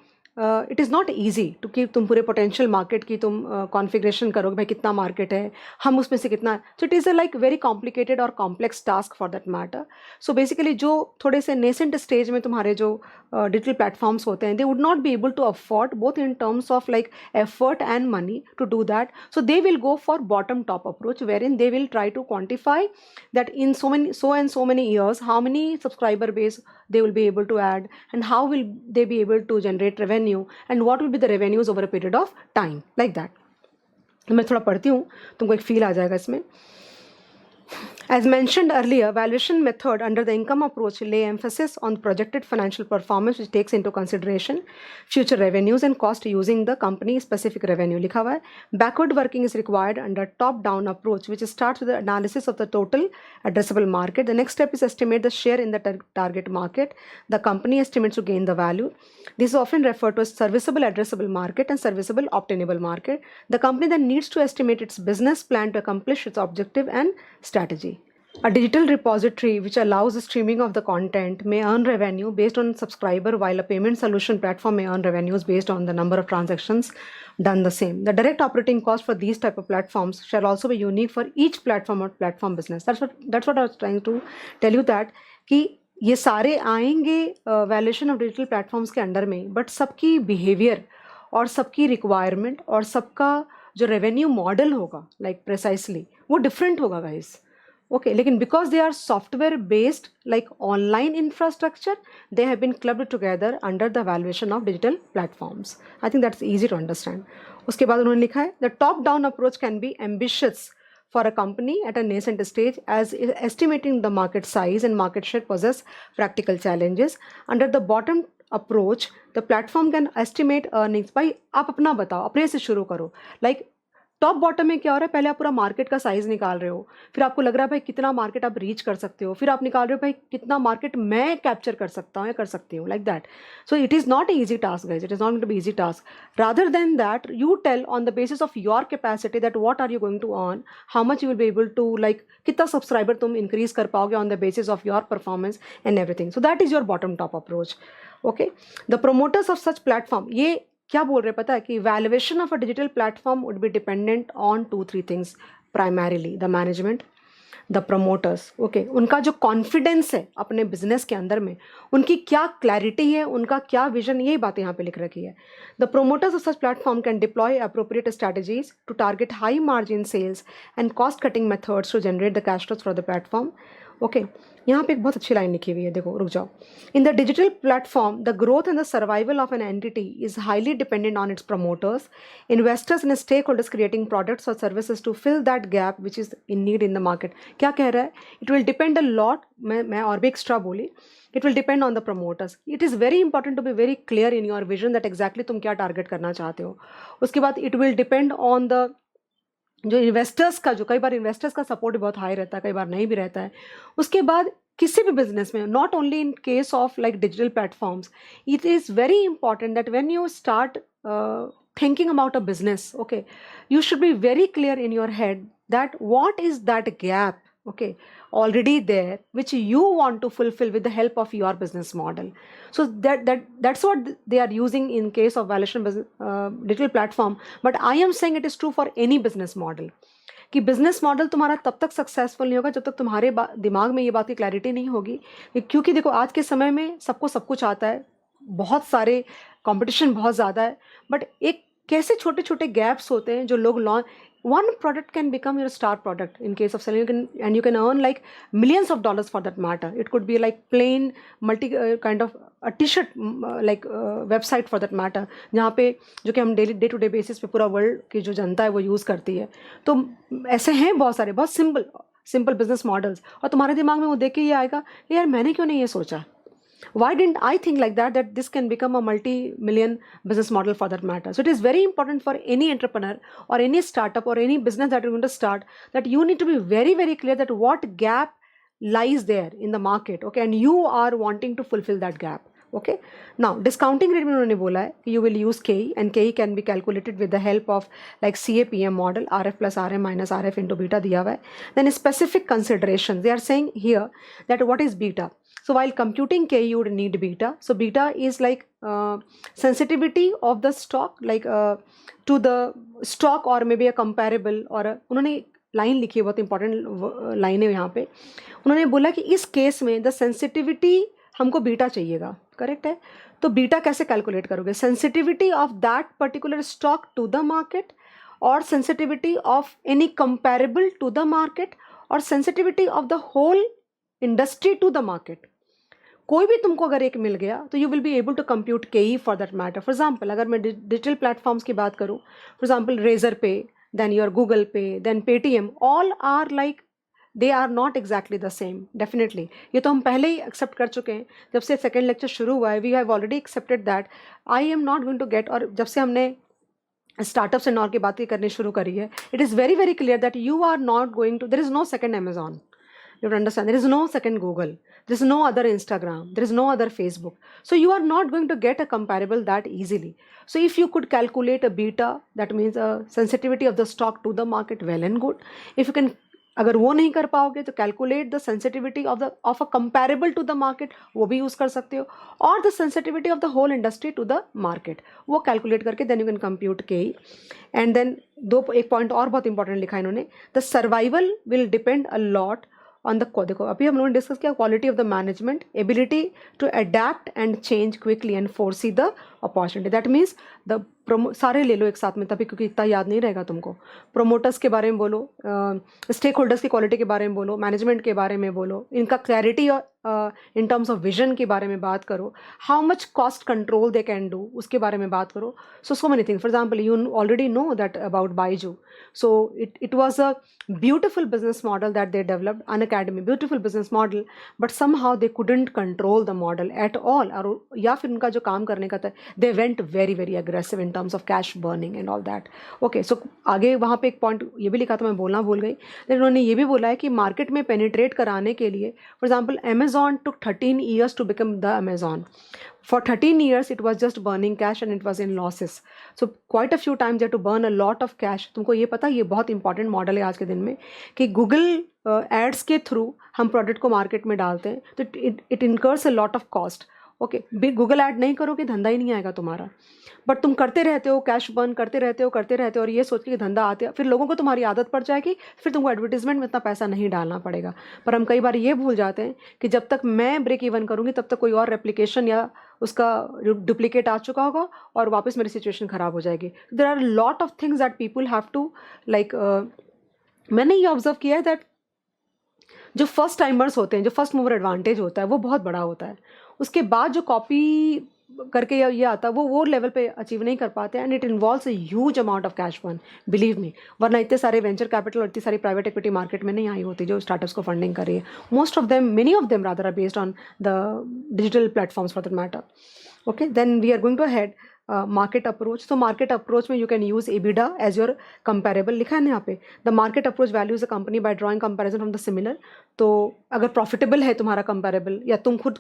Speaker 1: it is not easy to कि तुम पूरे पोटेंशियल मार्केट की तुम कॉन्फ़िगरेशन करोगे भाई कितना मार्केट है, हम उसमें से कितना, so it is a like very complicated और complex task for that matter. So basically जो थोड़े से नेसेंट स्टेज में तुम्हारे जो डिजिटल प्लेटफॉर्म्स होते हैं, they would not be able to afford both in terms of like effort and money to do that. So they will go for bottom top approach wherein they will try to quantify that in so many years how many subscriber base they will be able to add, and how will they be able to generate revenue, and what will be the revenues over a period of time, like that. मैं थोड़ा पढ़ती हूँ, तुमको एक feel आ जाएगा इसमें. As mentioned earlier, valuation method under the income approach lay emphasis on projected financial performance, which takes into consideration future revenues and cost using the company specific revenue. लिखा हुआ है. Backward working is required under top down approach, which starts with the analysis of the total addressable market. The next step is estimate the share in the target market. The company estimates to gain the value. This is often referred to as serviceable addressable market and serviceable obtainable market. The company then needs to estimate its business plan to accomplish its objective and strategy. A digital repository which allows the streaming of the content may earn revenue based on subscriber, while a payment solution platform may earn revenues based on the number of transactions done the same. The direct operating cost for these type of platforms shall also be unique for each platform or platform business. That's what I was trying to tell you, that कि ये सारे आएंगे valuation of digital platforms के under में, but सबकी behaviour और सबकी requirement और सबका जो रेवेन्यू मॉडल होगा लाइक प्रिसाइसली वो डिफरेंट होगा गाइस. Okay, लेकिन because they are software based like online infrastructure, they have been clubbed together under the valuation of digital platforms. I think that's easy to understand. उसके बाद उन्होंने लिखा है the top down approach can be ambitious for a company at a nascent stage, as estimating the market size and market share possess practical challenges. Under the bottom approach, the platform can estimate earnings. भाई आप अपना बताओ, अपने से शुरू करो. like top bottom में क्या हो रहा है, पहले आप पूरा मार्केट का साइज निकाल रहे हो, फिर आपको लग रहा है भाई कितना मार्केट आप रीच कर सकते हो, फिर आप निकाल रहे हो भाई कितना मार्केट मैं कैप्चर कर सकता हूँ या कर सकती हूँ, like that. So it is not easy task guys, it is not to be easy task. Rather than that you tell on the basis of your capacity that what are you going to earn, how much you will be able to like कितना subscriber तुम increase कर पाओगे on the basis of your performance and everything. So that is your bottom top approach. Okay, the promoters of such platform, ये क्या बोल रहे हैं पता है कि valuation of a digital platform would be dependent on 2-3 things primarily. The management, the promoters. Okay, उनका जो कॉन्फिडेंस है अपने बिजनेस के अंदर में, उनकी क्या क्लैरिटी है, उनका क्या विजन, यही बातें यहाँ पे लिख रखी है. The promoters of such platform can deploy appropriate strategies to target high margin sales and cost cutting methods to generate the cash flows for the platform. Okay, यहाँ पे एक बहुत अच्छी लाइन लिखी हुई है, देखो रुक जाओ. In the digital platform the growth and the survival of an entity is highly dependent on its promoters, investors and stakeholders creating products और services to fill that gap which is in need in the market. क्या कह रहा है, it will depend a lot, मैं और भी extra बोली, it will depend on the promoters. It is very important to be very clear in your vision that exactly तुम क्या टारगेट करना चाहते हो. उसके बाद it will depend on the जो इन्वेस्टर्स का, जो कई बार इन्वेस्टर्स का सपोर्ट बहुत हाई रहता है, कई बार नहीं भी रहता है. उसके बाद किसी भी बिजनेस में, not only in case of like digital platforms, it is very important that when you start thinking about a business, okay, you should be very clear in your head that what is that gap, okay, already there which you want to fulfill with the help of your business model. So that's what they are using in case of valuation digital platform. But I am saying it is true for any business model कि business model तुम्हारा तब तक successful नहीं होगा जब तक तुम्हारे दिमाग में ये बात की क्लैरिटी नहीं होगी. क्योंकि देखो आज के समय में सबको सब कुछ आता है, बहुत सारे कंपटीशन बहुत ज़्यादा है, बट एक कैसे छोटे छोटे गैप्स होते हैं जो लोग launch, one product can become your star product in case of selling, and you can earn like millions of dollars for that matter. It could be like plain multi kind of a t-shirt website for that matter, जहाँ पे जो कि हम day to day basis पे पूरा world की जो जनता है वो यूज़ करती है. तो ऐसे हैं बहुत सारे, बहुत सिंपल बिजनेस मॉडल्स, और तुम्हारे दिमाग में वो देख के ये आएगा यार मैंने क्यों नहीं ये सोचा, why didn't I think like that this can become a multi-million business model for that matter. So it is very important for any entrepreneur or any startup or any business that you're going to start, that you need to be very, very clear that what gap lies there in the market, okay, and you are wanting to fulfill that gap. Okay, now discounting rate में उन्होंने बोला है कि you will use KE, and KE can be calculated with the help of like CAPM model, RF plus RM minus RF into beta दिया हुआ है. Then specific considerations, they are saying here that what is beta. So while computing K, you would need beta. So beta is like sensitivity of the stock, like to the stock or maybe a comparable, or उन्होंने line लिखी है, बहुत important line है यहाँ पे. उन्होंने बोला कि इस केस में द सेंसिटिविटी हमको बीटा चाहिएगा, करेक्ट है. तो बीटा कैसे कैलकुलेट करोगे? Sensitivity of that particular stock to the market, और sensitivity of any comparable to the market, और sensitivity of the whole industry to the market. कोई भी तुमको अगर एक मिल गया तो you will be able to compute KE for that matter. For example अगर मैं डिजिटल प्लेटफॉर्म्स की बात करूँ, फॉर एग्जाम्पल रेजर पे, then your Google Pay, then Paytm, all are like they are not exactly the same. Definitely ये तो हम पहले ही एक्सेप्ट कर चुके हैं. जब से सेकेंड लेक्चर शुरू हुआ है, we have already accepted that I am not going to get. और जब से हमने स्टार्टअप्स एंड और की बातें करनी शुरू करी है, it is very very clear that you are not going to, there is no second Amazon. You understand? There is no second Google. There is no other Instagram. There is no other Facebook. So you are not going to get a comparable that easily. So if you could calculate a beta, that means a sensitivity of the stock to the market, well and good. If you can, अगर वो नहीं कर पाओगे तो calculate the sensitivity of a comparable to the market, वो भी use कर सकते हो, और the sensitivity of the whole industry to the market, वो कैलकुलेट करके देन यू कैन कंप्यूट के. एंड देन एक पॉइंट और बहुत इंपॉर्टेंट लिखा है इन्होंने, the survival will depend a lot on the, देखो अभी हम लोगों ने डिस्कस किया quality of the management, ability to adapt and change quickly and foresee the opportunity. That means the सारे ले लो एक साथ में तभी, क्योंकि इतना याद नहीं रहेगा तुमको. प्रोमोटर्स के बारे में बोलो, स्टेक होल्डर्स की क्वालिटी के बारे में बोलो, मैनेजमेंट के बारे में बोलो, इनका clarity in terms of vision के बारे में बात करो, how much cost control they can do उसके बारे में बात करो. So many things. For example you already know that about Byju. So it was a beautiful business model that they developed, an academy, beautiful business model, but somehow they couldn't control the model at all. और या फिर उनका जो काम करने का था, they went very very aggressive in terms of cash burning and all that. Okay, so आगे वहाँ पे एक पॉइंट ये भी लिखा था, मैं बोलना भूल गई, लेकिन उन्होंने ये भी बोला है कि मार्केट में पेनिट्रेट कराने के लिए, for example Amazon took 13 years to become the Amazon. For 13 years it was just burning cash and it was in losses. So quite a few times they had to burn a lot of cash. तुमको ये पता, ये बहुत important model है आज के दिन में कि गूगल एड्स के थ्रू हम प्रोडक्ट को मार्केट में डालते हैं, तो it incurs a lot of cost. Okay, Google add नहीं करोगे धंधा ही नहीं आएगा तुम्हारा, बट तुम करते रहते हो, कैश बर्न करते रहते हो और ये सोच के कि धंधा आते, फिर लोगों को तुम्हारी आदत पड़ जाएगी, फिर तुमको एडवर्टीजमेंट में इतना पैसा नहीं डालना पड़ेगा. पर हम कई बार ये भूल जाते हैं कि जब तक मैं ब्रेक इवन करूँगी तब तक कोई और रेप्लिकेशन या उसका डुप्लीकेट आ चुका होगा और वापस मेरी सिचुएशन ख़राब हो जाएगी. There are lot of things that people have to like, मैंने ये ऑब्जर्व किया है दैट जो फर्स्ट टाइमर्स होते हैं, जो फर्स्ट मूवर एडवांटेज होता है वो बहुत बड़ा होता है. उसके बाद जो कॉपी करके ये आता है वो लेवल पे अचीव नहीं कर पाते, and it involves a huge amount of cash burn, believe me. वरना इतने सारे वेंचर कैपिटल और इतनी सारी प्राइवेट इक्विटी मार्केट में नहीं आई होती जो स्टार्टअप्स को फंडिंग कर रही है. Most of them, many of them rather, are based on the digital platforms for that matter. Okay, then we are going to ahead. Market approach. तो मार्केट अप्रोच में you can use EBITDA as your comparable. लिखा है ना यहाँ पे, the market approach values a company by drawing comparison from the similar. तो अगर profitable है तुम्हारा कंपेरेबल, या तुम खुद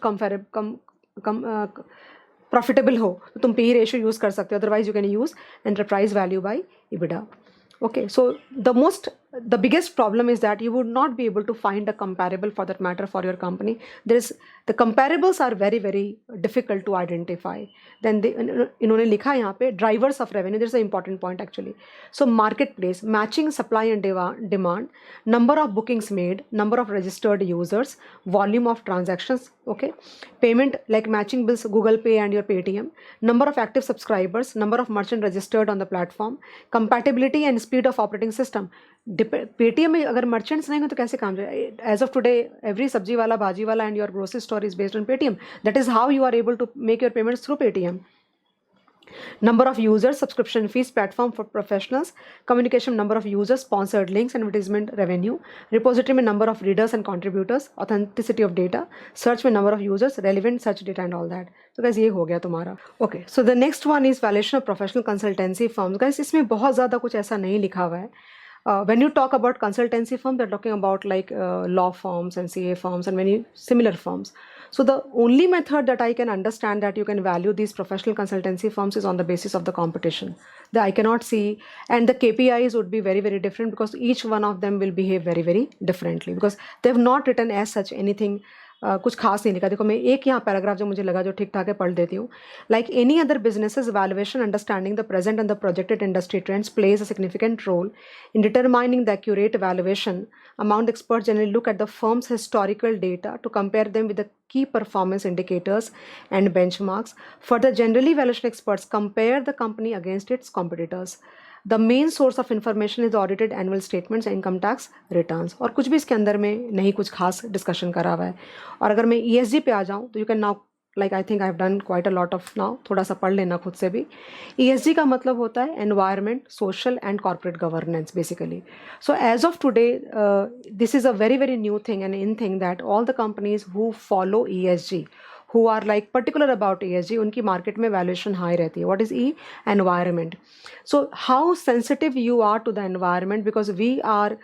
Speaker 1: प्रॉफिटेबल हो तो तुम पी रेशियो यूज़ कर सकते हो, otherwise you can use enterprise value by EBITDA. Okay, so the biggest problem is that you would not be able to find a comparable for that matter for your company. The comparables are very very difficult to identify. Then इन्होंने लिखा है यहाँ पे drivers of revenue. There's an important point actually. So marketplace, matching supply and demand, number of bookings made, number of registered users, volume of transactions. Okay, payment like matching bills, Google Pay and your Paytm, number of active subscribers, number of merchant registered on the platform, compatibility and speed of operating system. Paytm में अगर merchants नहीं हो तो कैसे काम जाए? As of today every सब्जी वाला, भाजी वाला and your grocery store is based on Paytm. That is how you are able to make your payments through Paytm. Number of users, subscription fees, platform for professionals, communication, number of users, sponsored links, advertisement revenue, repository में number of readers and contributors, authenticity of data, search में number of users, relevant search data and all that. So guys ये हो गया तुम्हारा. Okay, so the next one is valuation of professional consultancy firms. Guys इसमें बहुत ज़्यादा कुछ ऐसा नहीं लिखा हुआ है. When you talk about consultancy firms, they're talking about like law firms and CA firms and many similar firms. So the only method that I can understand that you can value these professional consultancy firms is on the basis of the competition. I cannot see, and the KPIs would be very, very different because each one of them will behave very, very differently because they have not written as such anything कुछ खास नहीं लिखा। देखो मैं एक यहाँ paragraph जो मुझे लगा जो ठीक ठाक है पढ़ देती हूँ। Like any other businesses valuation understanding the present and the projected industry trends plays a significant role in determining the accurate valuation. Among experts generally look at the firm's historical data to compare them with the key performance indicators and benchmarks. Further, generally valuation experts compare the company against its competitors. The main source of information is the audited annual statements and income tax returns. और कुछ भी इसके अंदर में नहीं कुछ खास discussion करा हुआ है। और अगर मैं ESG पे आ जाऊँ तो you can now like I think I have done quite a lot of now, थोड़ा सा पढ़ लेना खुद से भी। ESG का मतलब होता है environment, social and corporate governance basically. So as of today this is a very very new thing and in thing that all the companies who follow ESG, who are like particular about ESG, उनकी market में valuation high रहती है। What is E? Environment. So how sensitive you are to the environment, because we are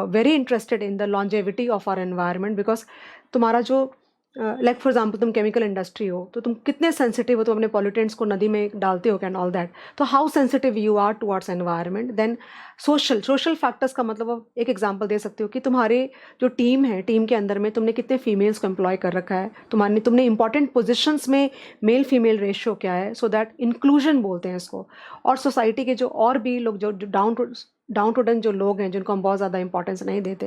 Speaker 1: very interested in the longevity of our environment. Because तुम्हारा जो like for example तुम chemical industry हो तो तुम कितने sensitive हो, तुम अपने पॉल्यूटेंट्स को नदी में डालते हो कैन ऑल दैट। तो how sensitive you are towards environment. Then social factors का मतलब आप एक एग्जांपल दे सकते हो कि तुम्हारे जो टीम है, टीम के अंदर में तुमने कितने फीमेल्स को एम्प्लॉय कर रखा है, तुमने इंपॉर्टेंट पोजिशंस में मेल फीमेल रेशियो क्या है, सो दैट इंक्लूजन बोलते हैं इसको। और सोसाइटी के जो और भी लोग जो डाउन टू डन जो लोग हैं जिनको हम बहुत ज़्यादा इंपॉर्टेंस नहीं देते,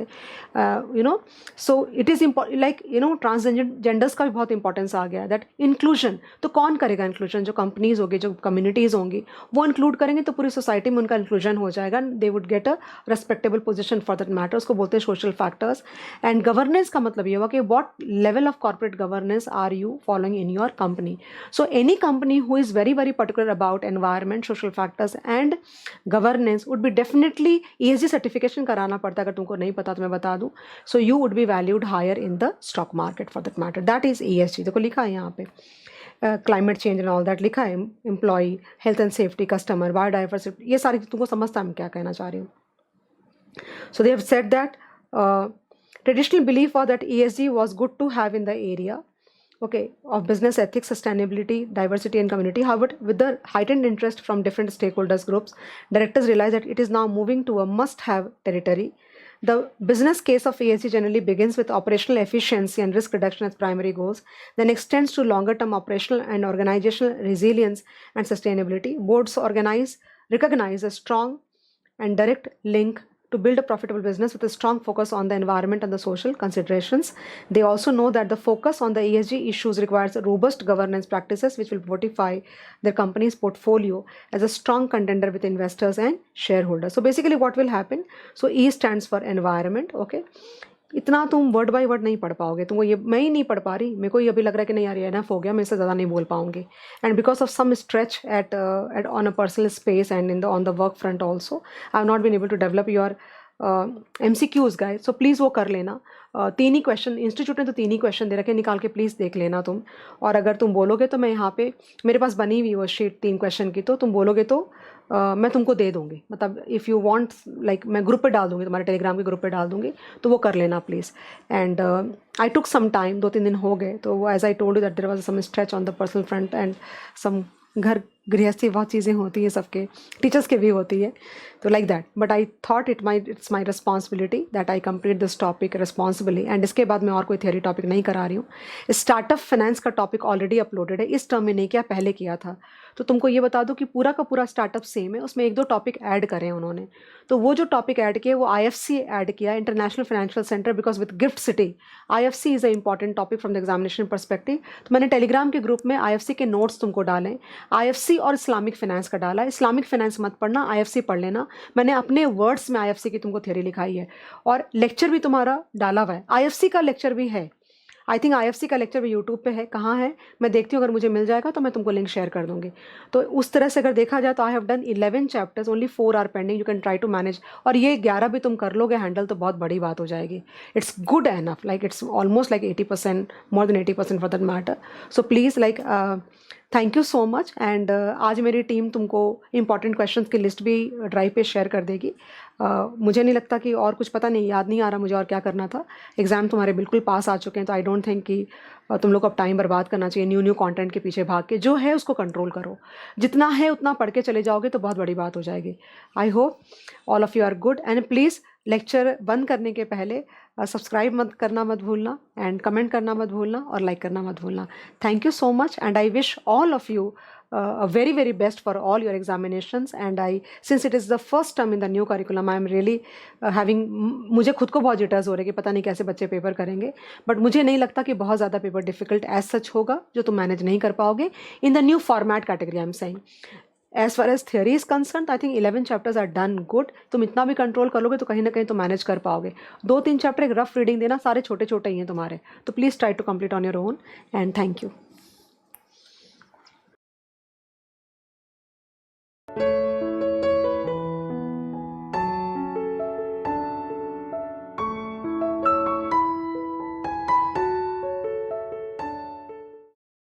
Speaker 1: you know, so it is like you know transgenders का भी बहुत इंपॉर्टेंस आ गया है। दैट इंक्लूजन तो कौन करेगा इंक्लूजन? जो कंपनीज होगी, जो कम्युनिटीज़ होंगी वो इंक्लूड करेंगे तो पूरी सोसाइटी में उनका इंक्लूजन हो जाएगा। They would get a respectable position for that matter. उसको बोलते हैं सोशल फैक्टर्स। एंड गवर्नेंस का मतलब ये हुआ कि what level of corporate governance are you following in your company. So any company who is very very particular about environment, social factors and governance would be definitely ESG certification कराना पड़ता है। अगर तुमको नहीं पता तो मैं बता दूं। So you would be valued higher in the stock market for that matter. That is ESG। देखो लिखा है यहाँ पे climate change and all that लिखा है, employee health and safety, customer, biodiversity, ये सारी तुमको समझता है मैं क्या कहना चाह रही हूँ। So they have said that traditional belief was that ESG was good to have in the area, okay, of business ethics, sustainability, diversity and community. However, with the heightened interest from different stakeholders groups, directors realize that it is now moving to a must-have territory. The business case of ESG generally begins with operational efficiency and risk reduction as primary goals, then extends to longer-term operational and organizational resilience and sustainability. Boards recognize a strong and direct link to build a profitable business with a strong focus on the environment and the social considerations. They also know that the focus on the ESG issues requires robust governance practices which will fortify their company's portfolio as a strong contender with investors and shareholders. So basically what will happen, so E stands for environment, okay. इतना तुम word by word नहीं पढ़ पाओगे, तुमको ये मैं ही नहीं पढ़ पा रही, मेरे को ये अभी लग रहा है कि नहीं यार ये एनफ हो गया, मैं इससे ज़्यादा नहीं बोल पाऊंगी। And because of some stretch at on a personal space and in the on the work front also I have not been able to develop your MCQs guys. सो प्लीज़ वो कर लेना। 3 ही क्वेश्चन इंस्टीट्यूट ने तो 3 ही question दे रखे, निकाल के please देख लेना तुम। और अगर तुम बोलोगे तो मैं यहाँ पे मेरे पास बनी हुई वो शीट 3 क्वेश्चन की, तो तुम बोलोगे तो मैं तुमको दे दूँगी। मतलब इफ़ यू वांट लाइक मैं ग्रुप पे डाल दूँगी, तुम्हारे टेलीग्राम के ग्रुप पे डाल दूँगी, तो वो कर लेना please. And I took some time, 2-3 दिन हो गए, तो as I told you that there was some stretch on the personal front and some घर गृहस्थी बहुत चीज़ें होती है, सबके टीचर्स के भी होती है, तो like that. But I thought it's my responsibility that I complete this topic responsibly. And इसके बाद मैं और कोई थियरी टॉपिक नहीं करा रही हूँ। स्टार्टअप फाइनेंस का टॉपिक ऑलरेडी अपलोडेड है, इस टर्म में नहीं किया, पहले किया था। तो तुमको ये बता दूँ कि पूरा का पूरा स्टार्टअप सेम है, उसमें 1-2 टॉपिक ऐड करें उन्होंने। तो वो जो टॉपिक ऐड किया वो IFC ऐड किया, international financial centre, because with gift city IFC is a important topic from the examination perspective. तो मैंने टेलीग्राम के ग्रुप में IFC के नोट्स तुमको डालें, IFC और इस्लामिक फाइनेंस का डाला है। इस्लामिक फाइनेंस मत पढ़ना, IFC पढ़ लेना। मैंने अपने वर्ड्स में IFC की तुमको थ्योरी लिखाई है और लेक्चर भी तुम्हारा डाला हुआ है। IFC का लेक्चर भी है, आई थिंक IFC का लेक्चर भी यूट्यूब पे है। कहाँ है मैं देखती हूँ, अगर मुझे मिल जाएगा तो मैं तुमको लिंक शेयर कर दूँगी। तो उस तरह से अगर देखा जाए तो I have done 11 chapters, only 4 are pending, you can try to manage. और ये 11 भी तुम कर लोगे हैंडल तो बहुत बड़ी बात हो जाएगी। It's good enough, like it's almost like 80%, more than 80% for that matter. So please like thank you so much. And आज मेरी टीम तुमको इंपॉर्टेंट क्वेश्चंस की लिस्ट भी ड्राइव पे शेयर कर देगी। मुझे नहीं लगता कि और कुछ, पता नहीं, याद नहीं आ रहा मुझे और क्या करना था। एग्ज़ाम तुम्हारे बिल्कुल पास आ चुके हैं, तो आई डोंट थिंक कि तुम लोग को अब टाइम बर्बाद करना चाहिए न्यू कंटेंट के पीछे भाग के। जो है उसको कंट्रोल करो, जितना है उतना पढ़ के चले जाओगे तो बहुत बड़ी बात हो जाएगी। I hope all of you are good and please lecture बंद करने के पहले सब्सक्राइब मत करना मत भूलना, एंड कमेंट करना मत भूलना, और लाइक करना मत भूलना. Thank you so much, and I wish all of you a very very best for all your examinations. And since it is the first term in the new curriculum, I am really having, मुझे खुद को बहुत jitters हो रहे कि पता नहीं कैसे बच्चे पेपर करेंगे, बट मुझे नहीं लगता कि बहुत ज़्यादा पेपर डिफिकल्ट एज सच होगा जो तुम मैनेज नहीं कर पाओगे in the new format category. I am saying as far as theory is concern, I think 11 chapters are done good. तुम इतना भी कंट्रोल कर लोगे तो कहीं ना कहीं तुम मैनेज कर पाओगे. 2-3 चैप्टर एक रफ रीडिंग देना, सारे छोटे छोटे ही हैं तुम्हारे, तो please try to complete on your own. And thank you.